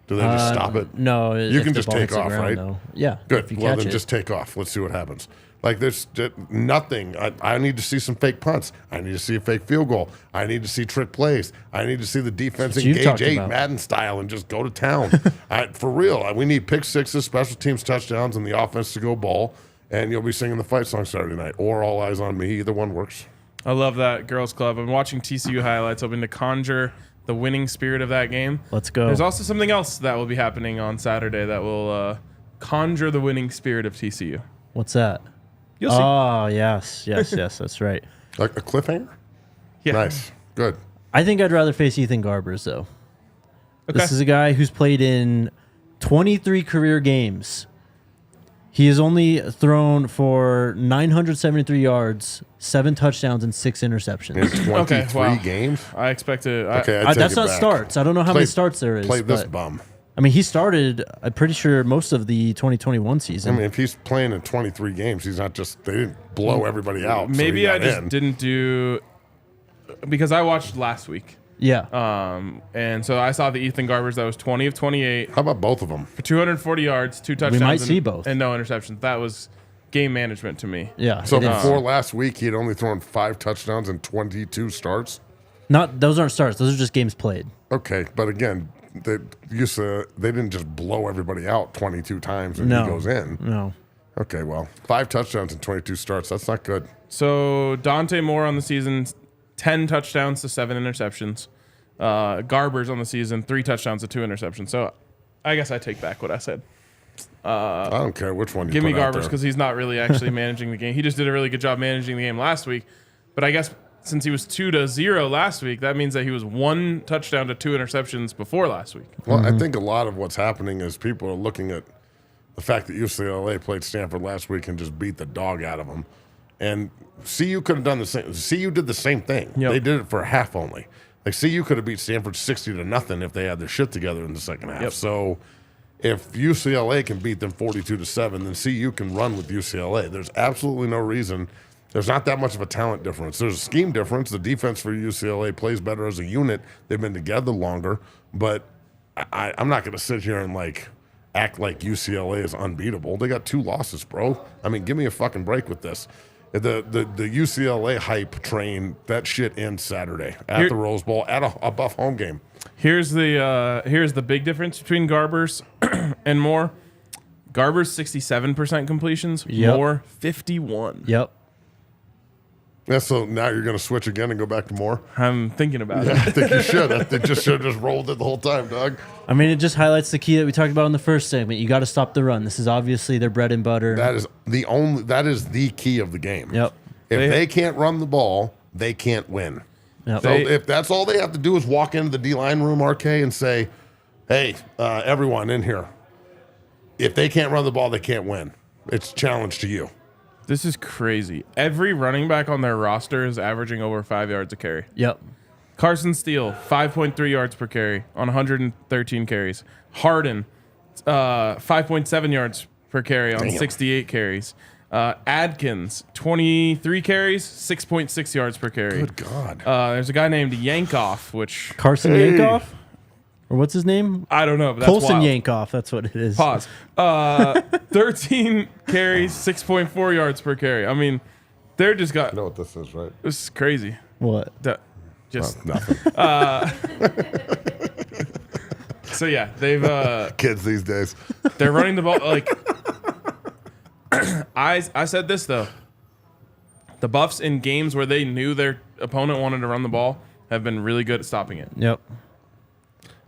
Do they just stop it?
No.
You
if
can
the
just
ball
take
hits the
off,
ground,
right?
though. Yeah.
Good.
If you
Well,
catch
then
it.
just take off. Let's see what happens. Like, there's nothing. I need to see some fake punts. I need to see a fake field goal. I need to see trick plays. I need to see the defense
That's what you've
engage
talked
8
about.
Madden style and just go to town. For real. We need pick sixes, special teams touchdowns, and the offense to go ball. And you'll be singing the fight song Saturday night, or All Eyes on Me. Either one works.
I love that girls club. I'm watching TCU highlights, hoping to conjure the winning spirit of that game.
Let's go.
There's also something else that will be happening on Saturday that will conjure the winning spirit of TCU.
What's that?
You'll see.
Oh, yes. That's right.
Like a cliffhanger?
Yeah.
Nice. Good.
I think I'd rather face Ethan Garbers, though.
Okay.
This is a guy who's played in 23 career games. He has only thrown for 973 yards, 7 touchdowns, and 6 interceptions.
In 23
wow.
games?
I expect to.
Okay, I take
That's
it
not
back.
starts. I don't know how many starts there is.
Play this
but,
bum.
I mean, he started, I'm pretty sure, most of the 2021
I
season.
mean, if he's playing in 23 games, he's not just, they didn't blow everybody out.
Maybe
so
I just didn't do, because I watched last week.
Yeah.
And so I saw the Ethan Garbers that was 20 of 28
How about both of them?
for 240 yards, 2 touchdowns.
might see both.
And no interceptions. That was game management to me.
Yeah.
So
it is.
before last week, he had only thrown 5 touchdowns and 22 starts.
Those aren't starts. Those are just games played.
Okay, but again, they didn't just blow everybody out 22 times and
No.
he goes in.
No.
Okay, well, 5 touchdowns and 22 starts. That's not good.
So Dante Moore on the season, 10 touchdowns to 7 interceptions. Garbers on the season, 3 touchdowns and 2 interceptions. So I guess I take back what I said.
I don't care which one you
Give me
put out
Garbers
there.
because he's not really actually managing the game. He just did a really good job managing the game last week. But I guess since he was 2-0 last week, that means that he was 1 touchdown to 2 interceptions before last week.
Well, I think a lot of what's happening is people are looking at the fact that UCLA played Stanford last week and just beat the dog out of them. And CU could have done the same. CU did the same thing.
Yep.
They did it for a half only. Like CU could have beat Stanford 60-0 if they had their shit together in the second half.
Yep.
So if UCLA can beat them 42-7, then CU can run with UCLA. There's absolutely no reason. There's not that much of a talent difference. There's a scheme difference. The defense for UCLA plays better as a unit. They've been together longer. But I'm not going to sit here and act like UCLA is unbeatable. They got 2 losses, bro. I mean, give me a fucking break with this. The UCLA hype train, that shit ends Saturday at the Rose Bowl at a Buff home game.
Here's the big difference between Garbers and Moore. Garbers 67% completions,
Yep.
Moore 51.
Yep.
Yeah, so now you're going to switch again and go back to Moore?
I'm thinking about
Yeah,
it.
I think you should. I think you should have just rolled it the whole time, dog.
I mean, it just highlights the key that we talked about in the first segment. You got to stop the run. This is obviously their bread and butter.
That is the key of the game.
Yep.
If they can't run the ball, they can't win.
Yep.
So if that's all they have to do is walk into the D-line room, RK, and say, hey, everyone in here, if they can't run the ball, they can't win. It's a challenge to you.
This is crazy. Every running back on their roster is averaging over 5 yards a carry.
Yep.
Carson Steele, 5.3 yards per carry on 113 carries. Harden, 5.7 yards per carry on 68 carries. Adkins, 23 carries, 6.6 yards per carry.
Good God.
There's a guy named Yankoff, which
Carson Yankoff? Or what's his name?
I don't know, but that's
Colson
wild.
Yankoff. That's what it is.
Pause. 13 carries, 6.4 yards per carry. I mean, they're just got.
You know what this is, right?
This is crazy.
What?
Just
Nothing.
so yeah, they've
Kids these days.
they're running the ball like. I said this though. The Buffs in games where they knew their opponent wanted to run the ball have been really good at stopping it.
Yep.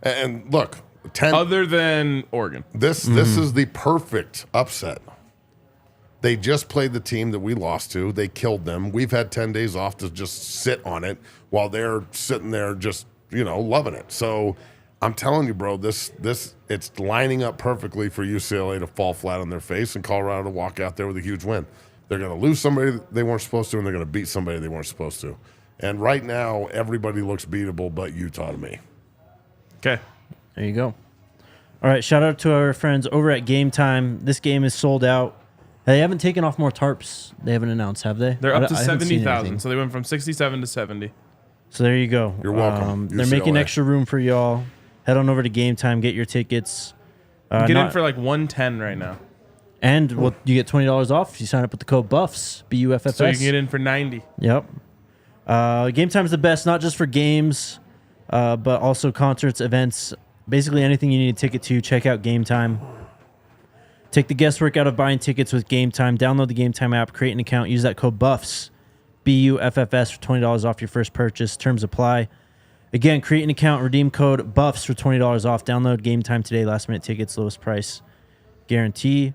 And look,
Other than Oregon.
This is the perfect upset. They just played the team that we lost to. They killed them. We've had 10 days off to just sit on it while they're sitting there just, loving it. So I'm telling you, bro, this it's lining up perfectly for UCLA to fall flat on their face and Colorado to walk out there with a huge win. They're going to lose somebody they weren't supposed to, and they're going to beat somebody they weren't supposed to. And right now, everybody looks beatable but Utah to me.
Okay.
There you go. All right, shout out to our friends over at Game Time. This game is sold out. They haven't taken off more tarps. They haven't announced, have they?
They're up to
I haven't seen
70,000.
anything.
So they went from 67 to 70.
So there you go.
You're welcome,
They're making
UCLA.
extra room for y'all. Head on over to Game Time, get your tickets.
Get in for like 110 right now.
And you get $20 off if you sign up with the code BUFFS, BUFFS.
So you can get in for 90.
Yep. Game Time's the best, not just for games, but also concerts, events, basically anything you need a ticket to. Check out Game Time. Take the guesswork out of buying tickets with Game Time. Download the Game Time app, create an account, use that code BUFFS, BUFFS, for $20 off your first purchase. Terms apply. Again, create an account, redeem code BUFFS for $20 off. Download Game Time today. Last minute tickets, lowest price guarantee.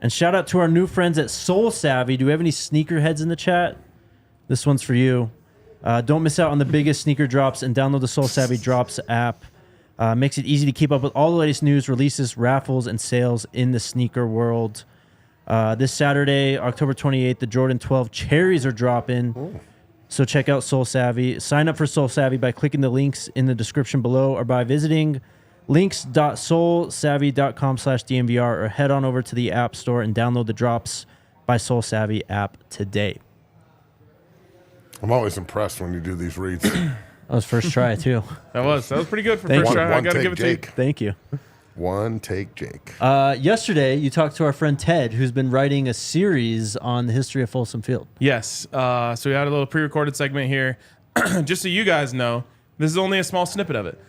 And shout out to our new friends at Soul Savvy. Do we have any sneakerheads in the chat? This one's for you. Don't miss out on the biggest sneaker drops and download the Soul Savvy Drops app. Makes it easy to keep up with all the latest news, releases, raffles, and sales in the sneaker world. This Saturday, October 28th, the Jordan 12 Cherries are dropping.
Ooh.
So check out Soul Savvy. Sign up for Soul Savvy by clicking the links in the description below or by visiting links.soulsavvy.com/DNVR or head on over to the App Store and download the Drops by Soul Savvy app today.
I'm always impressed when you do these reads.
That was first try, too.
That was pretty good for
Thank
first
you.
try. I
One
got to
take
give it to you.
Jake.
Thank you.
One take, Jake.
Yesterday, you talked to our friend Ted, who's been writing a series on the history of Folsom Field.
Yes. So we had a little pre-recorded segment here. Just so you guys know, this is only a small snippet of it.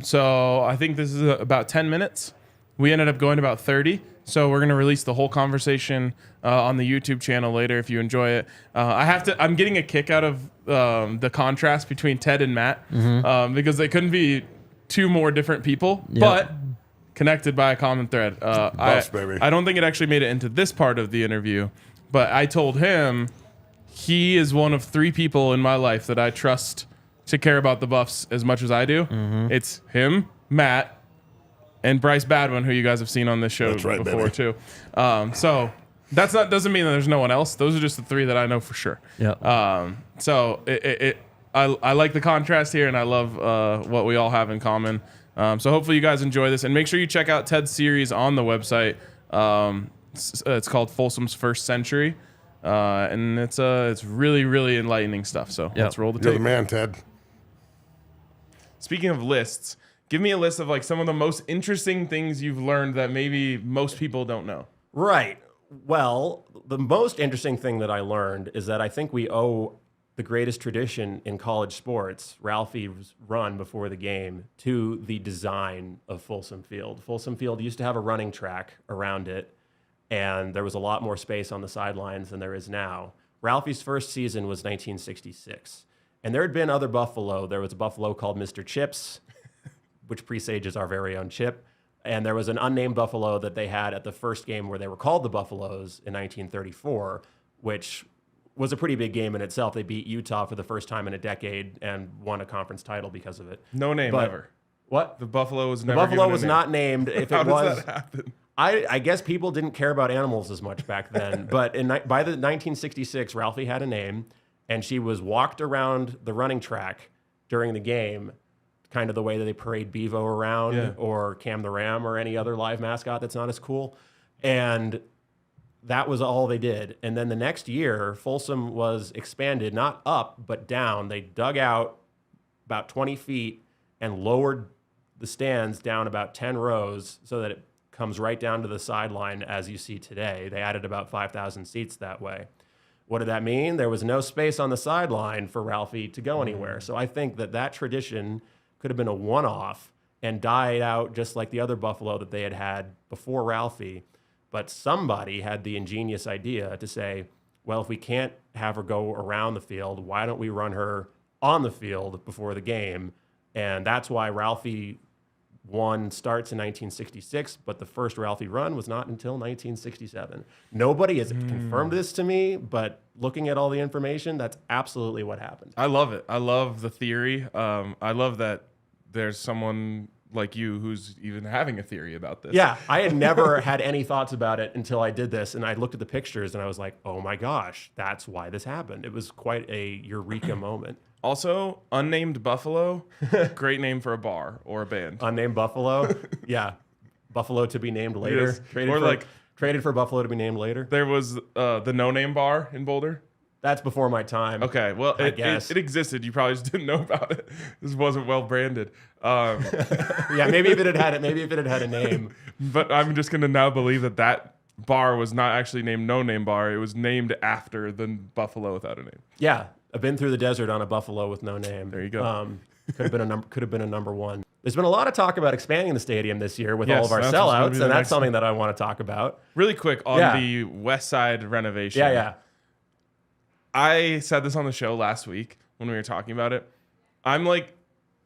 So I think this is about 10 minutes. We ended up going about 30. So we're going to release the whole conversation on the YouTube channel later if you enjoy it. I'm getting a kick out of the contrast between Ted and Matt because they couldn't be two more different people, but connected by a common thread.
Buffs, baby.
I don't think it actually made it into this part of the interview, but I told him he is one of 3 people in my life that I trust to care about the Buffs as much as I do. It's him, Matt, and Bryce Badwin, who you guys have seen on this show before too. So doesn't mean that there's no one else. Those are just the 3 that I know for sure.
Yeah.
So I like the contrast here, and I love what we all have in common. So hopefully you guys enjoy this, and make sure you check out Ted's series on the website. It's called Folsom's First Century, and it's really, really enlightening stuff. So let's roll the tape.
You're the man, Ted.
Speaking of lists, give me a list of like some of the most interesting things you've learned that maybe most people don't know.
Right. Well, the most interesting thing that I learned is that I think we owe the greatest tradition in college sports, Ralphie's run before the game, to the design of Folsom Field. Folsom Field used to have a running track around it, and there was a lot more space on the sidelines than there is now. Ralphie's first season was 1966, and there had been other Buffalo. There was a Buffalo called Mr. Chips, which presages our very own Chip. And there was an unnamed Buffalo that they had at the first game where they were called the Buffaloes in 1934, which was a pretty big game in itself. They beat Utah for the first time in a decade and won a conference title because of it.
No name ever.
What?
The Buffalo was
The
never
Buffalo
given a
was
name.
not named. If
How
it was,
does that happen?
I guess people didn't care about animals as much back then. But by the 1966, Ralphie had a name, and she was walked around the running track during the game, kind of the way that they parade Bevo around or Cam the Ram or any other live mascot that's not as cool. And that was all they did. And then the next year, Folsom was expanded, not up, but down. They dug out about 20 feet and lowered the stands down about 10 rows so that it comes right down to the sideline as you see today. They added about 5,000 seats that way. What did that mean? There was no space on the sideline for Ralphie to go anywhere. So I think that tradition could have been a one-off and died out just like the other Buffalo that they had had before Ralphie. But somebody had the ingenious idea to say, well, if we can't have her go around the field, why don't we run her on the field before the game? And that's why Ralphie one starts in 1966, but the first Ralphie run was not until 1967. Nobody has confirmed this to me, but looking at all the information, that's absolutely what happened.
I love it. I love the theory. I love that there's someone like you who's even having a theory about this.
Yeah, I had never had any thoughts about it until I did this, and I looked at the pictures, and I was like, oh my gosh, that's why this happened. It was quite a eureka moment.
Also, Unnamed Buffalo, great name for a bar or a band.
Unnamed Buffalo, yeah. Buffalo to be named later.
Yes.
Traded for Buffalo to be named later.
There was the No Name Bar in Boulder.
That's before my time.
Okay, well,
I guess
it existed. You probably just didn't know about it. This wasn't well branded.
Yeah, maybe if it had a name.
But I'm just gonna now believe that bar was not actually named No Name Bar. It was named after the Buffalo without a name.
Yeah, I've been through the desert on a Buffalo with no name.
There you go.
Could have been a number one. There's been a lot of talk about expanding the stadium this year with all of our
that's what's gonna
sellouts,
be the
and that's
next
something that I want to talk about.
Really quick on the West Side renovation.
Yeah.
I said this on the show last week when we were talking about it. I'm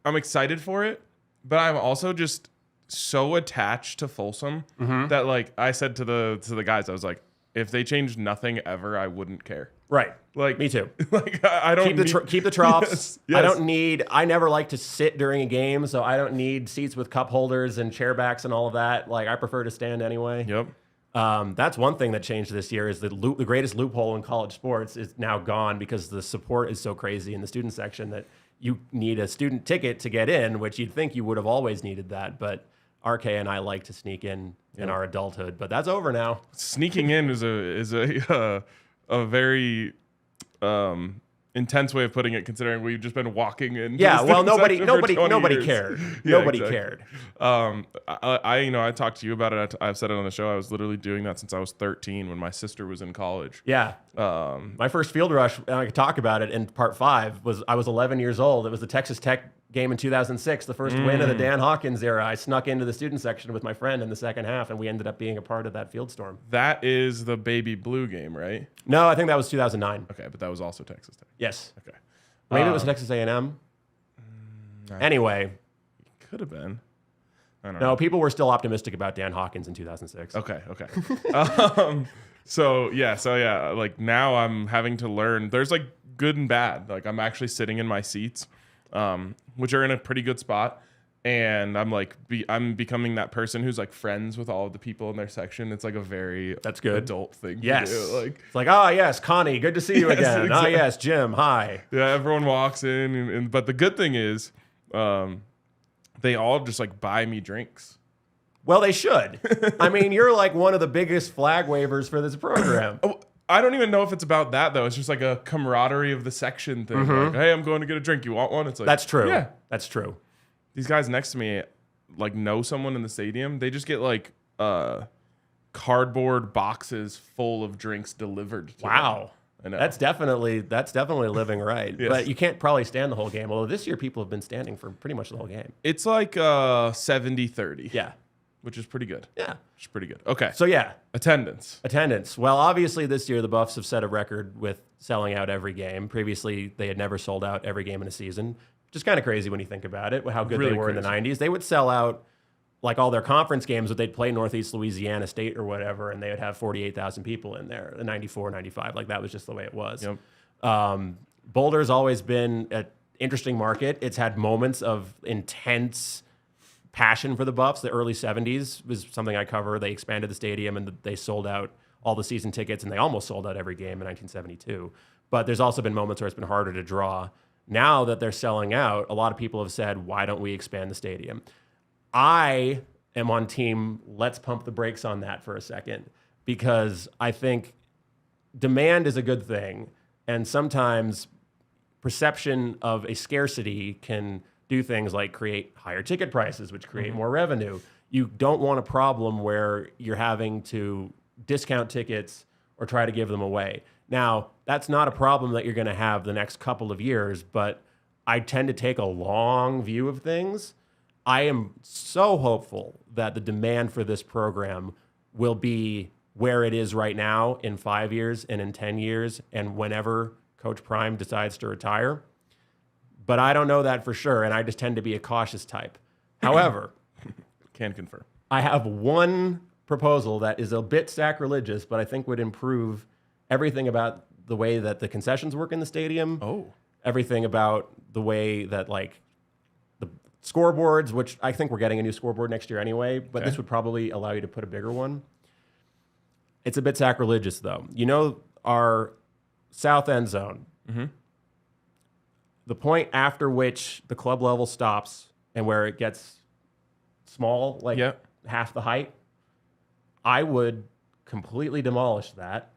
excited for it, but I'm also just so attached to Folsom that like I said to the guys, I was like, if they changed nothing ever, I wouldn't care.
Right.
Like
Me too.
Like I don't
Keep the troughs.
Yes.
I never like to sit during a game, so I don't need seats with cup holders and chair backs and all of that. Like I prefer to stand anyway.
Yep.
That's one thing that changed this year is the greatest loophole in college sports is now gone because the support is so crazy in the student section that you need a student ticket to get in, which you'd think you would have always needed that. But RK and I like to sneak in our adulthood, but that's over now.
Sneaking in is a very intense way of putting it, considering we've just been walking in.
Yeah, well, nobody
years.
cared.
Yeah,
Nobody
exactly.
cared.
I talked to you about it. I've said it on the show. I was literally doing that since I was 13 when my sister was in college.
Yeah. My first field rush, and I could talk about it in part 5, I was 11 years old. It was the Texas Tech game in 2006, the first win of the Dan Hawkins era. I snuck into the student section with my friend in the second half, and we ended up being a part of that field storm.
That is the Baby Blue game, right?
No, I think that was 2009.
Okay, but that was also Texas Tech.
Yes.
Okay.
Maybe it was Texas A&M. Anyway.
Could have been. I don't
No,
know.
people were still optimistic about Dan Hawkins in 2006.
Okay. So yeah, like now I'm having to learn. There's like good and bad. Like I'm actually sitting in my seats, which are in a pretty good spot, and I'm like I'm becoming that person who's like friends with all of the people in their section. It's like a very
That's good.
adult thing.
Yes.
To do. Like
It's like, oh, yes, Connie, good to see you
Yes,
again.
exactly.
Oh, yes, Jim, hi.
yeah, everyone walks in, but the good thing is, they all just like buy me drinks.
Well, they should. I mean, you're like one of the biggest flag wavers for this program.
Oh, I don't even know if it's about that though. It's just like a camaraderie of the section thing. Like, hey, I'm going to get a drink. You want one? It's like
That's true.
Yeah.
That's true.
These guys next to me like know someone in the stadium. They just get like cardboard boxes full of drinks delivered to them.
Wow.
I know.
That's definitely living right.
Yes.
But you can't probably stand the whole game. Although this year people have been standing for pretty much the whole game.
It's like 70-30.
Yeah.
Which is pretty good.
Yeah.
Which is pretty good. Okay.
So yeah,
Attendance.
Well, obviously this year the Buffs have set a record with selling out every game. Previously, they had never sold out every game in a season, which is kind of crazy when you think about it, how good
Really
they were in the
crazy.
90s. They would sell out like all their conference games, but they'd play Northeast Louisiana State or whatever, and they would have 48,000 people in there, the 94, 95. Like that was just the way it was.
Yep.
Boulder's always been an interesting market. It's had moments of intense passion for the Buffs. The early 70s was something I cover. They expanded the stadium and they sold out all the season tickets, and they almost sold out every game in 1972. But there's also been moments where it's been harder to draw. Now that they're selling out, a lot of people have said, why don't we expand the stadium? I am on team, let's pump the brakes on that for a second, because I think demand is a good thing. And sometimes perception of a scarcity can do things like create higher ticket prices, which create more revenue. You don't want a problem where you're having to discount tickets or try to give them away. Now, that's not a problem that you're going to have the next couple of years, but I tend to take a long view of things. I am so hopeful that the demand for this program will be where it is right now in 5 years and in 10 years and whenever Coach Prime decides to retire. But I don't know that for sure, and I just tend to be a cautious type. However,
Can confirm.
I have one proposal that is a bit sacrilegious, but I think would improve everything about the way that the concessions work in the stadium.
Oh.
Everything about the way that like the scoreboards, which I think we're getting a new scoreboard next year anyway, but this would probably allow you to put a bigger one. It's a bit sacrilegious though. You know, our south end zone, the point after which the club level stops and where it gets small, like half the height, I would completely demolish that.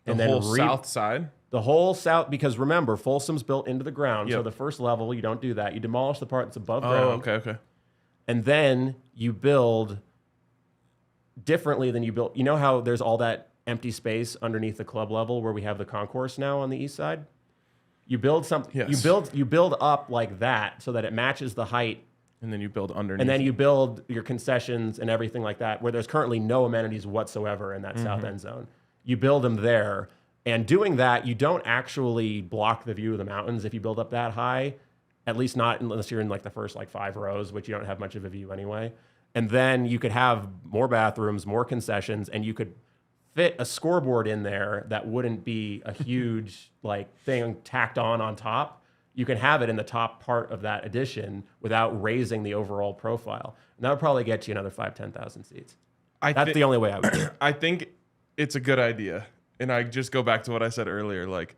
The whole south side?
The whole south, because remember, Folsom's built into the ground. So the first level, you don't do that. You demolish the part that's above ground.
Oh, okay.
And then you build differently than you built. You know how there's all that empty space underneath the club level where we have the concourse now on the east side? You build something.
Yes.
You build up like that so that it matches the height.
And then you build underneath.
And then you build your concessions and everything like that, where there's currently no amenities whatsoever in that south end zone. You build them there. And doing that, you don't actually block the view of the mountains if you build up that high, at least not unless you're in like the first like 5 rows, which you don't have much of a view anyway. And then you could have more bathrooms, more concessions, and you could fit a scoreboard in there that wouldn't be a huge like thing tacked on top. You can have it in the top part of that addition without raising the overall profile. And that would probably get you another 5,000-10,000 seats. That's the only way I would do it.
I think it's a good idea. And I just go back to what I said earlier. Like,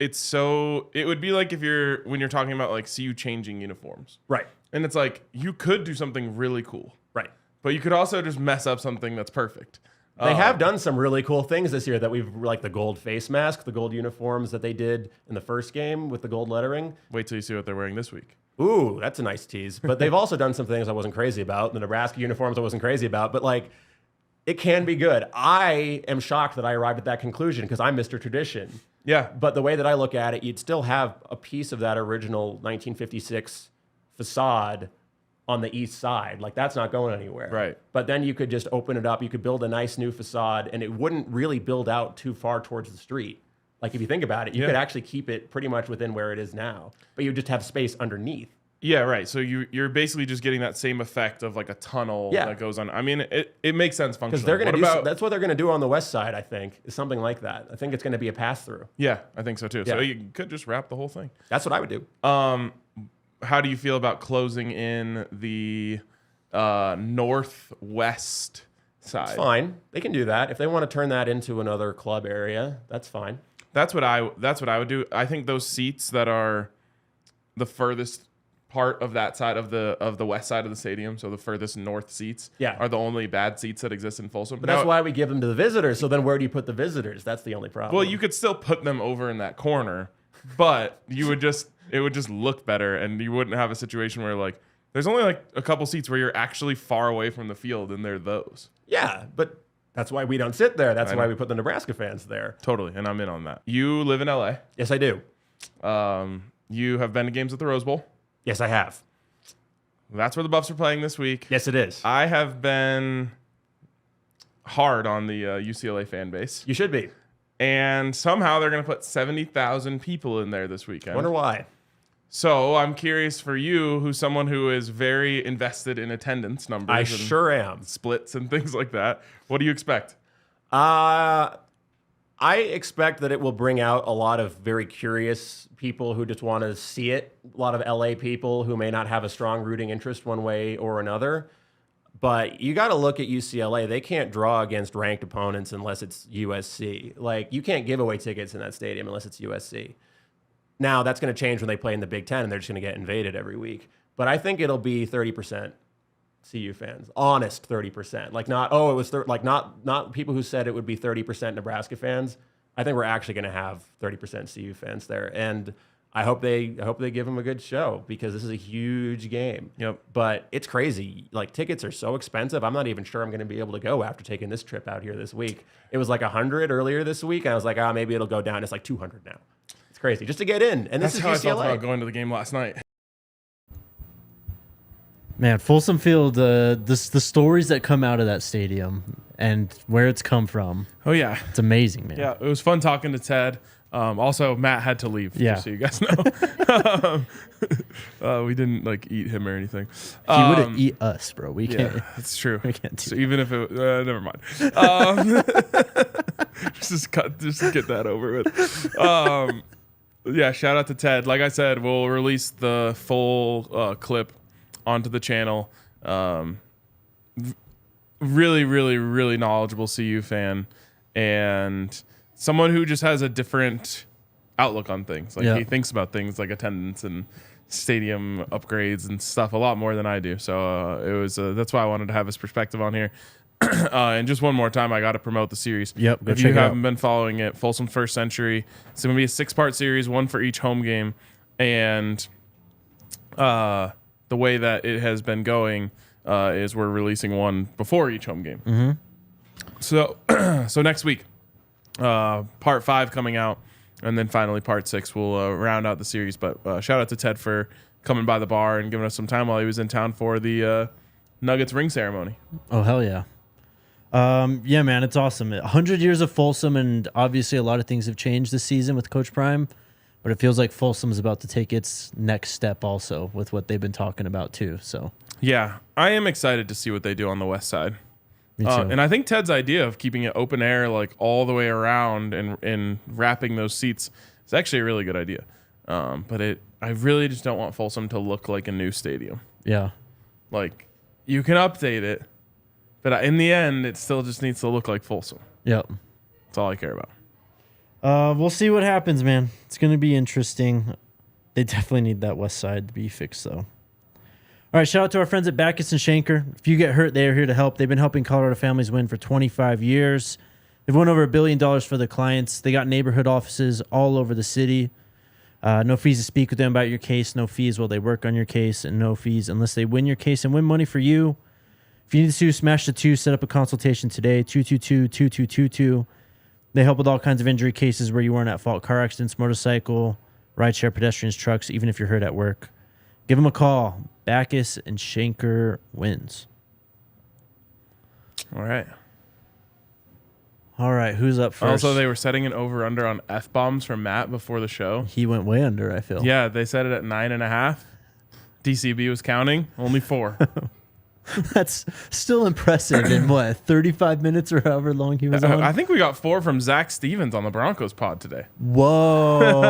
it would be like when you're talking about like CU changing uniforms.
Right.
And it's like, you could do something really cool.
Right.
But you could also just mess up something that's perfect.
They have done some really cool things this year that we've, like the gold face mask, the gold uniforms that they did in the first game with the gold lettering.
Wait till you see what they're wearing this week.
Ooh, that's a nice tease. But they've also done some things I wasn't crazy about. The Nebraska uniforms I wasn't crazy about. But like, It can be good. I am shocked that I arrived at that conclusion because I'm Mr. Tradition.
Yeah.
But the way that I look at it, you'd still have a piece of that original 1956 facade on the east side. Like, that's not going anywhere.
Right.
But then you could just open it up. You could build a nice new facade, and it wouldn't really build out too far towards the street. Like, if you think about it, you could actually keep it pretty much within where it is now, but you just have space underneath.
Yeah, right. So you're basically just getting that same effect of like a tunnel that goes on. I mean, it makes sense functionally.
Because they're going to that's what they're going to do on the west side, I think, is something like that. I think it's going to be a pass-through.
Yeah, I think so too.
Yeah.
So you could just wrap the whole thing.
That's what I would do.
How do you feel about closing in the northwest side?
It's fine. They can do that. If they want to turn that into another club area, that's fine.
That's what I would do. I think those seats that are the furthest part of that side of the west side of the stadium, so the furthest north seats, are the only bad seats that exist in Folsom.
But that's why we give them to the visitors. So then where do you put the visitors? That's the only problem.
Well, you could still put them over in that corner, but it would just look better, and you wouldn't have a situation where like there's only like a couple seats where you're actually far away from the field, and they're those.
Yeah, but that's why we don't sit there. That's why we put the Nebraska fans there.
Totally, and I'm in on that. You live in LA.
Yes, I do.
You have been to games at the Rose Bowl.
Yes, I have.
That's where the Buffs are playing this week.
Yes, it is.
I have been hard on the UCLA fan base.
You should be.
And somehow they're going to put 70,000 people in there this weekend.
Wonder why.
So I'm curious for you, who's someone who is very invested in attendance numbers.
I
and
sure am.
splits and things like that. What do you expect?
I expect that it will bring out a lot of very curious people who just want to see it. A lot of LA people who may not have a strong rooting interest one way or another. But you got to look at UCLA. They can't draw against ranked opponents unless it's USC. Like, you can't give away tickets in that stadium unless it's USC. Now, that's going to change when they play in the Big Ten, and they're just going to get invaded every week. But I think it'll be 30% CU fans, honest 30%. Like, not not people who said it would be 30% Nebraska fans. I think we're actually going to have 30% CU fans there, and I hope they give them a good show because this is a huge game.
Yep.
But it's crazy. Like, tickets are so expensive. I'm not even sure I'm going to be able to go after taking this trip out here this week. It was like 100 earlier this week, and I was like, maybe it'll go down. It's like 200 now. It's crazy just to get in, and this
That's
is
how
UCLA.
I felt about going to the game last night.
Man, Folsom Field, the stories that come out of that stadium and where it's come from.
Oh, yeah.
It's amazing, man.
Yeah, it was fun talking to Ted. Also, Matt had to leave, just so you guys know. We didn't eat him or anything.
He would have eat us, bro. We can't.
That's true.
We can't do
so even if it, never mind. Just get that over with. Yeah, shout out to Ted. Like I said, we'll release the full clip onto the channel. Really, really, really knowledgeable CU fan, and someone who just has a different outlook on things. He thinks about things like attendance and stadium upgrades and stuff a lot more than I do. So it was that's why I wanted to have his perspective on here. And just one more time, I got to promote the series.
Yep.
If you haven't been following it, Folsom First Century. It's going to be a 6-part series, one for each home game, and the way that it has been going is we're releasing one before each home game.
Mm-hmm.
So next week, part 5 coming out, and then finally part 6 will round out the series. But shout out to Ted for coming by the bar and giving us some time while he was in town for the Nuggets ring ceremony.
Oh, hell yeah. Yeah, man, it's awesome. 100 years of Folsom, and obviously a lot of things have changed this season with Coach Prime, but it feels like Folsom is about to take its next step also with what they've been talking about too. So
yeah, I am excited to see what they do on the west side.
Me too.
And I think Ted's idea of keeping it open air all the way around and wrapping those seats is actually a really good idea. But I really just don't want Folsom to look like a new stadium.
Yeah.
You can update it, but in the end, it still just needs to look like Folsom.
Yep.
That's all I care about.
We'll see what happens, man. It's going to be interesting. They definitely need that west side to be fixed, though. All right, shout out to our friends at Backus and Shanker. If you get hurt, they are here to help. They've been helping Colorado families win for 25 years. They've won over $1 billion for their clients. They got neighborhood offices all over the city. No fees to speak with them about your case. No fees while they work on your case, and no fees unless they win your case and win money for you. If you need to smash the 2, set up a consultation today, 222-2222. They help with all kinds of injury cases where you weren't at fault. Car accidents, motorcycle, rideshare, pedestrians, trucks, even if you're hurt at work. Give them a call. Backus and Shanker wins.
All right.
All right, who's up first?
Also, they were setting an over-under on F-bombs from Matt before the show.
He went way under, I feel.
Yeah, they set it at 9.5. DCB was counting. Only 4.
That's still impressive in, 35 minutes or however long he was on?
I think we got 4 from Zach Stevens on the Broncos pod today.
Whoa.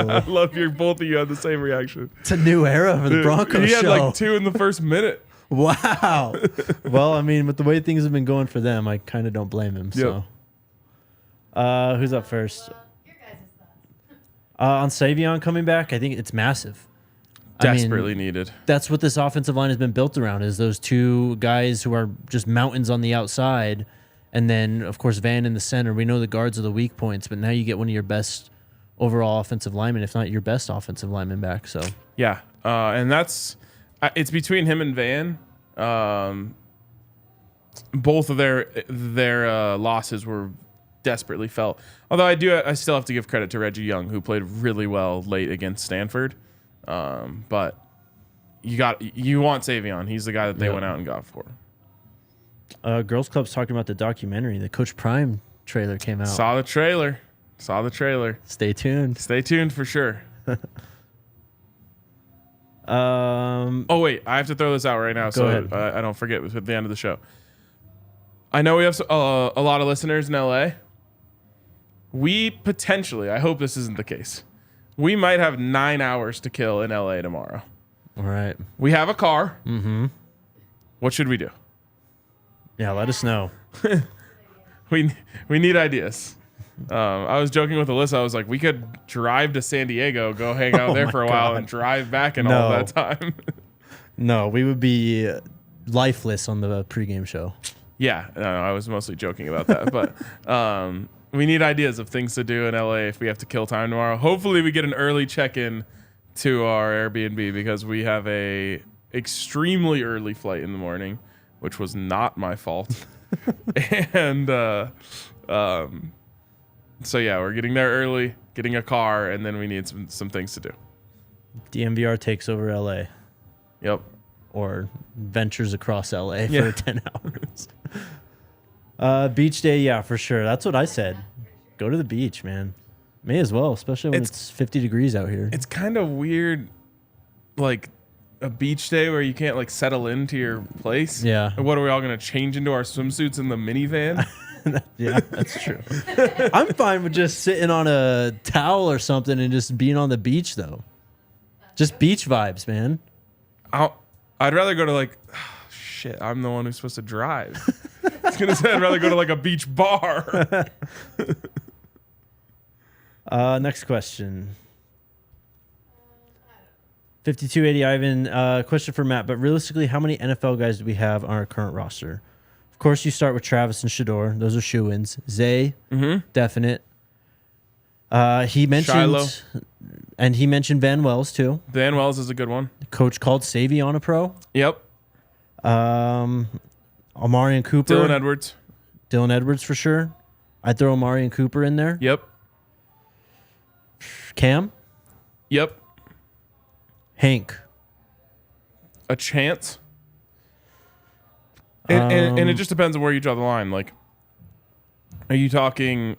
I love both of you had the same reaction.
It's a new era for the Broncos
He had
show.
like 2 in the first minute.
Wow. Well, I mean, with the way things have been going for them, I kind of don't blame him. So, who's up first?
Your guys' thoughts.
On Savion coming back, I think it's massive.
Desperately needed.
That's what this offensive line has been built around, is those 2 guys who are just mountains on the outside. And then, of course, Van in the center. We know the guards are the weak points, but now you get one of your best overall offensive linemen, if not your best offensive lineman back. So
Yeah, and that's it's between him and Van. Both of their losses were desperately felt. Although I still have to give credit to Reggie Young, who played really well late against Stanford. But you want Savion. He's the guy that they went out and got for.
Girls Club's talking about the documentary. The Coach Prime trailer came out.
Saw the trailer.
Stay tuned.
Stay tuned for sure.
Oh
wait, I have to throw this out right now so
ahead.
I don't forget at the end of the show. I know we have a lot of listeners in LA. We potentially, I hope this isn't the case, we might have 9 hours to kill in LA tomorrow.
All right.
We have a car. Mm-hmm. What should we do?
Yeah, let us know.
We need ideas. I was joking with Alyssa. I was like, we could drive to San Diego, go hang out there for a while, and drive back in all that time.
No, we would be lifeless on the pregame show.
Yeah, no, I was mostly joking about that. But we need ideas of things to do in LA if we have to kill time tomorrow. Hopefully we get an early check-in to our Airbnb because we have a extremely early flight in the morning, which was not my fault. And so yeah, we're getting there early, getting a car, and then we need some things to do.
DNVR takes over LA.
Yep.
Or ventures across LA for 10 hours. Beach day, yeah, for sure. That's what I said. Go to the beach, man. May as well, especially when it's 50 degrees out here.
It's kind of weird, like a beach day where you can't like settle into your place.
Yeah.
And what are we all going to change into our swimsuits in the minivan?
Yeah, that's true. I'm fine with just sitting on a towel or something and just being on the beach, though. Just beach vibes, man.
I'd rather go to like, shit, I'm the one who's supposed to drive. I was going to say I'd rather go to like a beach bar.
Next question. 5280 Ivan, question for Matt, but realistically, how many NFL guys do we have on our current roster? Of course, you start with Travis and Shedeur. Those are shoo-ins. Zay, definite. He mentioned
Shiloh.
And he mentioned Van Wells, too.
Van Wells is a good one.
The coach called Savion a pro.
Yep.
Amari Cooper.
Dylan Edwards.
For sure. I'd throw Amari Cooper in there.
Yep.
Cam.
Yep.
Hank.
A chance. And it just depends on where you draw the line. Like, are you talking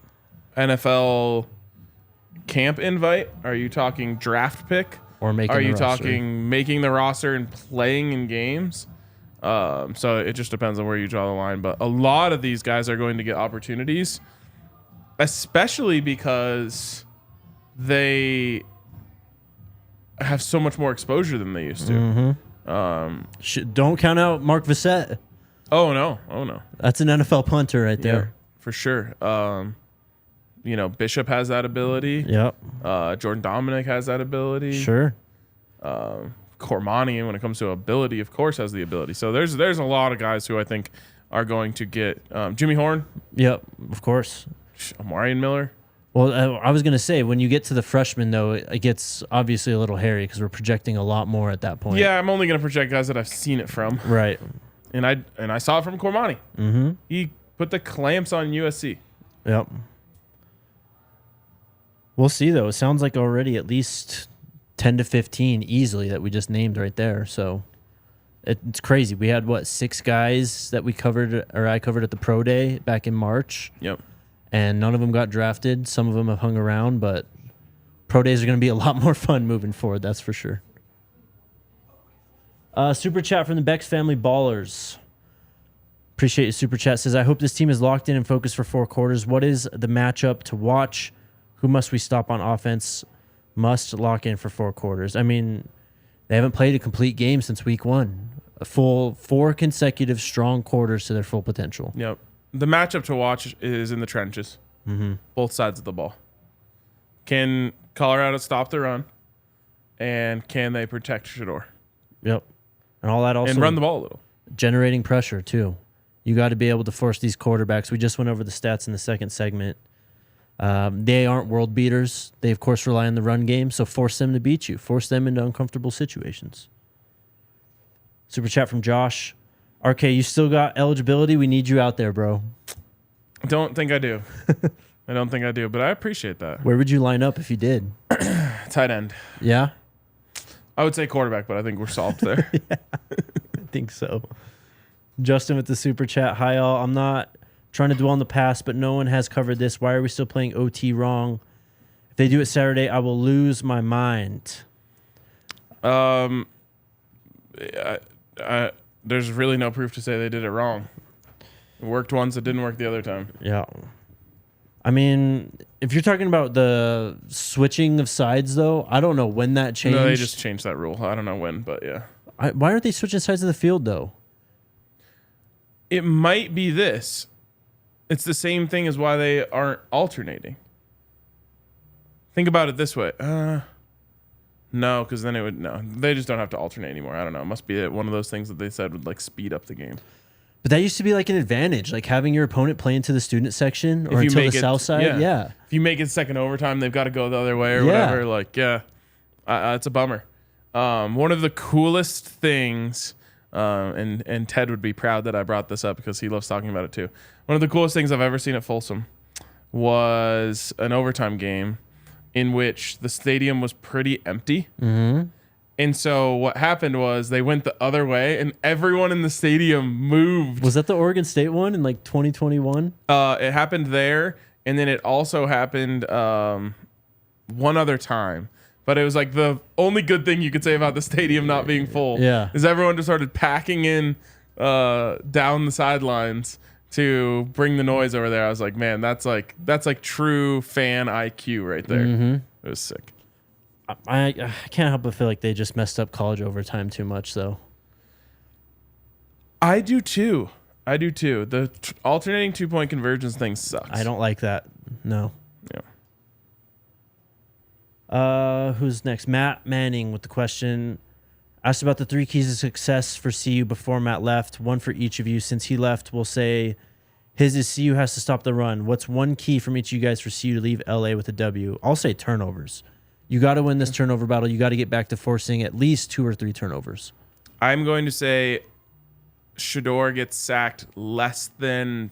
NFL camp invite? Are you talking draft pick?
Or making
Are
the
you
roster?
talking making the roster and playing in games? So it just depends on where you draw the line. But a lot of these guys are going to get opportunities, especially because they have so much more exposure than they used to.
Don't count out Mark Vissett.
Oh no.
That's an NFL punter right there.
For sure. Bishop has that ability.
Yep.
Jordan Dominic has that ability.
Sure.
Cormani, when it comes to ability, of course, has the ability. So there's a lot of guys who I think are going to get Jimmy Horn.
Yep, of course.
Amarian Miller.
Well, I was going to say, when you get to the freshmen, though, it gets obviously a little hairy because we're projecting a lot more at that point.
Yeah, I'm only going to project guys that I've seen it from.
Right.
And I saw it from Cormani. Mm-hmm. He put the clamps on USC.
Yep. We'll see, though. It sounds like already at least 10 to 15 easily that we just named right there. So it's crazy. We had, 6 guys that we covered, or I covered at the Pro Day back in March.
Yep.
And none of them got drafted. Some of them have hung around, but Pro Days are going to be a lot more fun moving forward, that's for sure. Super chat from the Bex Family Ballers. Appreciate your super chat. Says, I hope this team is locked in and focused for 4 quarters. What is the matchup to watch? Who must we stop on offense? Must lock in for 4 quarters. I mean, they haven't played a complete game since week 1. A full 4 consecutive strong quarters to their full potential.
Yep. The matchup to watch is in the trenches. Mm-hmm. Both sides of the ball. Can Colorado stop the run? And can they protect Shedeur?
Yep. And all that also.
And run the ball a little.
Generating pressure, too. You got to be able to force these quarterbacks. We just went over the stats in the second segment. They aren't world beaters. They, of course, rely on the run game, so force them to beat you. Force them into uncomfortable situations. Super chat from Josh. RK, you still got eligibility? We need you out there, bro.
I don't think I do. I don't think I do, but I appreciate that.
Where would you line up if you did?
Tight end.
Yeah?
I would say quarterback, but I think we're solved there.
Yeah, I think so. Justin with the super chat. Hi, all. I'm not trying to dwell on the past, but no one has covered this. Why are we still playing OT wrong? If they do it Saturday, I will lose my mind.
There's really no proof to say they did it wrong. It worked once, it didn't work the other time.
Yeah. I mean, if you're talking about the switching of sides, though, I don't know when that changed.
No, they just changed that rule. I don't know when, but yeah.
Why aren't they switching sides of the field, though?
It might be this. It's the same thing as why they aren't alternating. Think about it this way. No, because then it would... No, they just don't have to alternate anymore. I don't know. It must be one of those things that they said would, speed up the game.
But that used to be, an advantage, having your opponent play into the student section or into the south side. Yeah.
If you make it second overtime, they've got to go the other way or whatever. It's a bummer. One of the coolest things... and Ted would be proud that I brought this up because he loves talking about it too. One of the coolest things I've ever seen at Folsom was an overtime game in which the stadium was pretty empty. Mm-hmm. And so what happened was they went the other way and everyone in the stadium moved.
Was that the Oregon State one in 2021?
It happened there. And then it also happened one other time. But it was the only good thing you could say about the stadium not being full.
Yeah.
Is everyone just started packing in down the sidelines to bring the noise over there. I was like, man, that's true fan IQ right there. Mm-hmm. It was sick.
I can't help but feel like they just messed up college overtime too much, though.
I do too. The alternating 2-point conversions thing sucks.
I don't like that. No.
Yeah.
Who's next? Matt Manning with the question. Asked about the 3 keys of success for CU before Matt left. One for each of you. Since he left, we'll say his is CU has to stop the run. What's one key from each of you guys for CU to leave LA with a W? I'll say turnovers. You got to win this turnover battle. You got to get back to forcing at least 2 or 3 turnovers.
I'm going to say Shedeur gets sacked less than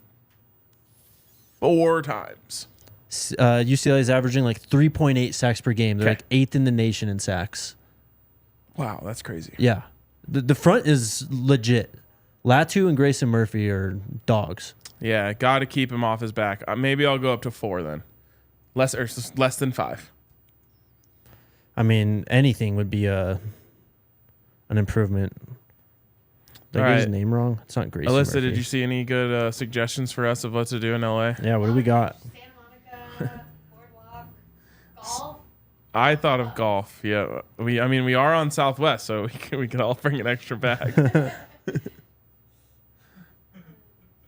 4 times.
UCLA is averaging 3.8 sacks per game. They're 8th in the nation in sacks.
Wow, that's crazy.
Yeah. The front is legit. Latu and Grayson Murphy are dogs.
Yeah, got to keep him off his back. Maybe I'll go up to 4 then. Less than 5.
I mean, anything would be an improvement. Did I get his name wrong? It's not Grayson
Alyssa,
Murphy.
did you see any good suggestions for us of what to do in LA?
Yeah, what do we got?
Santa Monica, Boardwalk, golf.
I thought of golf. Yeah, we are on Southwest, so we can all bring an extra bag.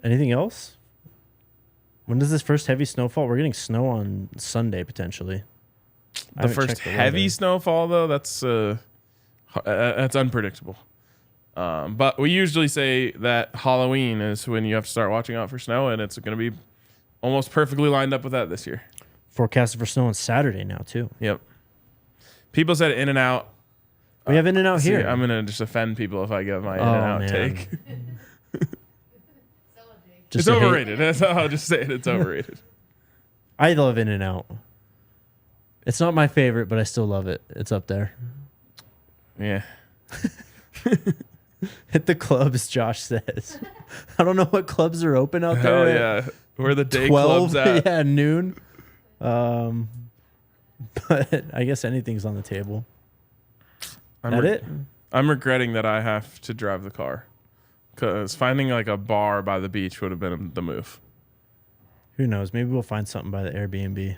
Anything else? When does this first heavy snowfall? We're getting snow on Sunday potentially.
The first heavy snowfall, though, that's unpredictable. But we usually say that Halloween is when you have to start watching out for snow, and it's going to be almost perfectly lined up with that this year.
Forecasted for snow on Saturday now, too.
Yep. People said In-N-Out.
We have In-N-Out here.
I'm going to just offend people if I give my In-N-Out take. It's
to hate.
overrated. That's how I'll just say it. It's overrated.
I love In-N-Out. It's not my favorite, but I still love it. It's up there.
Yeah.
Hit the clubs, Josh says. I don't know what clubs are open out
Hell
there.
yeah. Where are the day
12,
clubs at?
yeah, noon. But I guess anything's on the table. It?
I'm regretting that I have to drive the car. Because finding like a bar by the beach would have been the move.
Who knows? Maybe we'll find something by the Airbnb.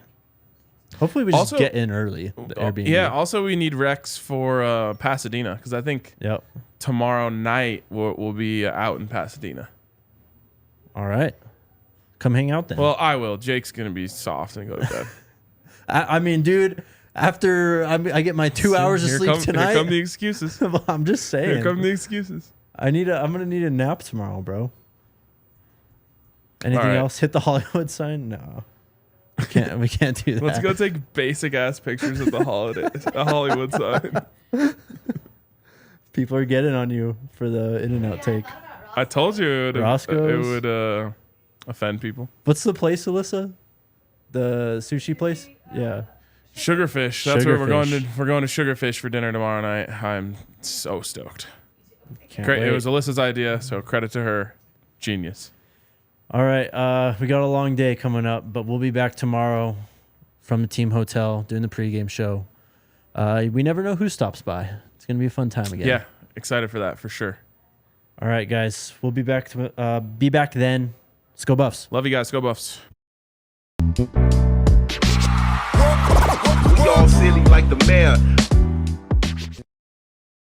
Hopefully we just
Also-
get in early. The Airbnb.
Yeah. Also, we need Rex for Pasadena because I think
Yep.
tomorrow night we'll be out in Pasadena.
All right. Come hang out then.
Well, I will. Jake's gonna be soft and go to bed.
I mean, dude, after I get my 2 hours of sleep tonight,
Here come the excuses.
I'm just saying.
Here come the excuses.
I'm gonna need a nap tomorrow, bro. Anything
All right.
else? Hit the Hollywood sign? No. We can't do that.
Let's go take basic ass pictures of the Hollywood sign.
People are getting on you for the In-N-Out take.
I told you it
Roscoe's?
would offend people.
What's the place, Alyssa? The sushi place? Yeah.
Sugarfish. That's where we're going to.
Sugarfish.
We're going to Sugarfish for dinner tomorrow night. I'm so stoked.
Can't
Great.
wait.
It was Alyssa's idea, so credit to her. Genius.
All right. We got a long day coming up, but we'll be back tomorrow from the team hotel doing the pregame show. We never know who stops by. It's going to be a fun time again.
Yeah. Excited for that for sure.
All right, guys. We'll be back then. Let's go Buffs.
Love you guys. Go Buffs.
We all silly like the mayor.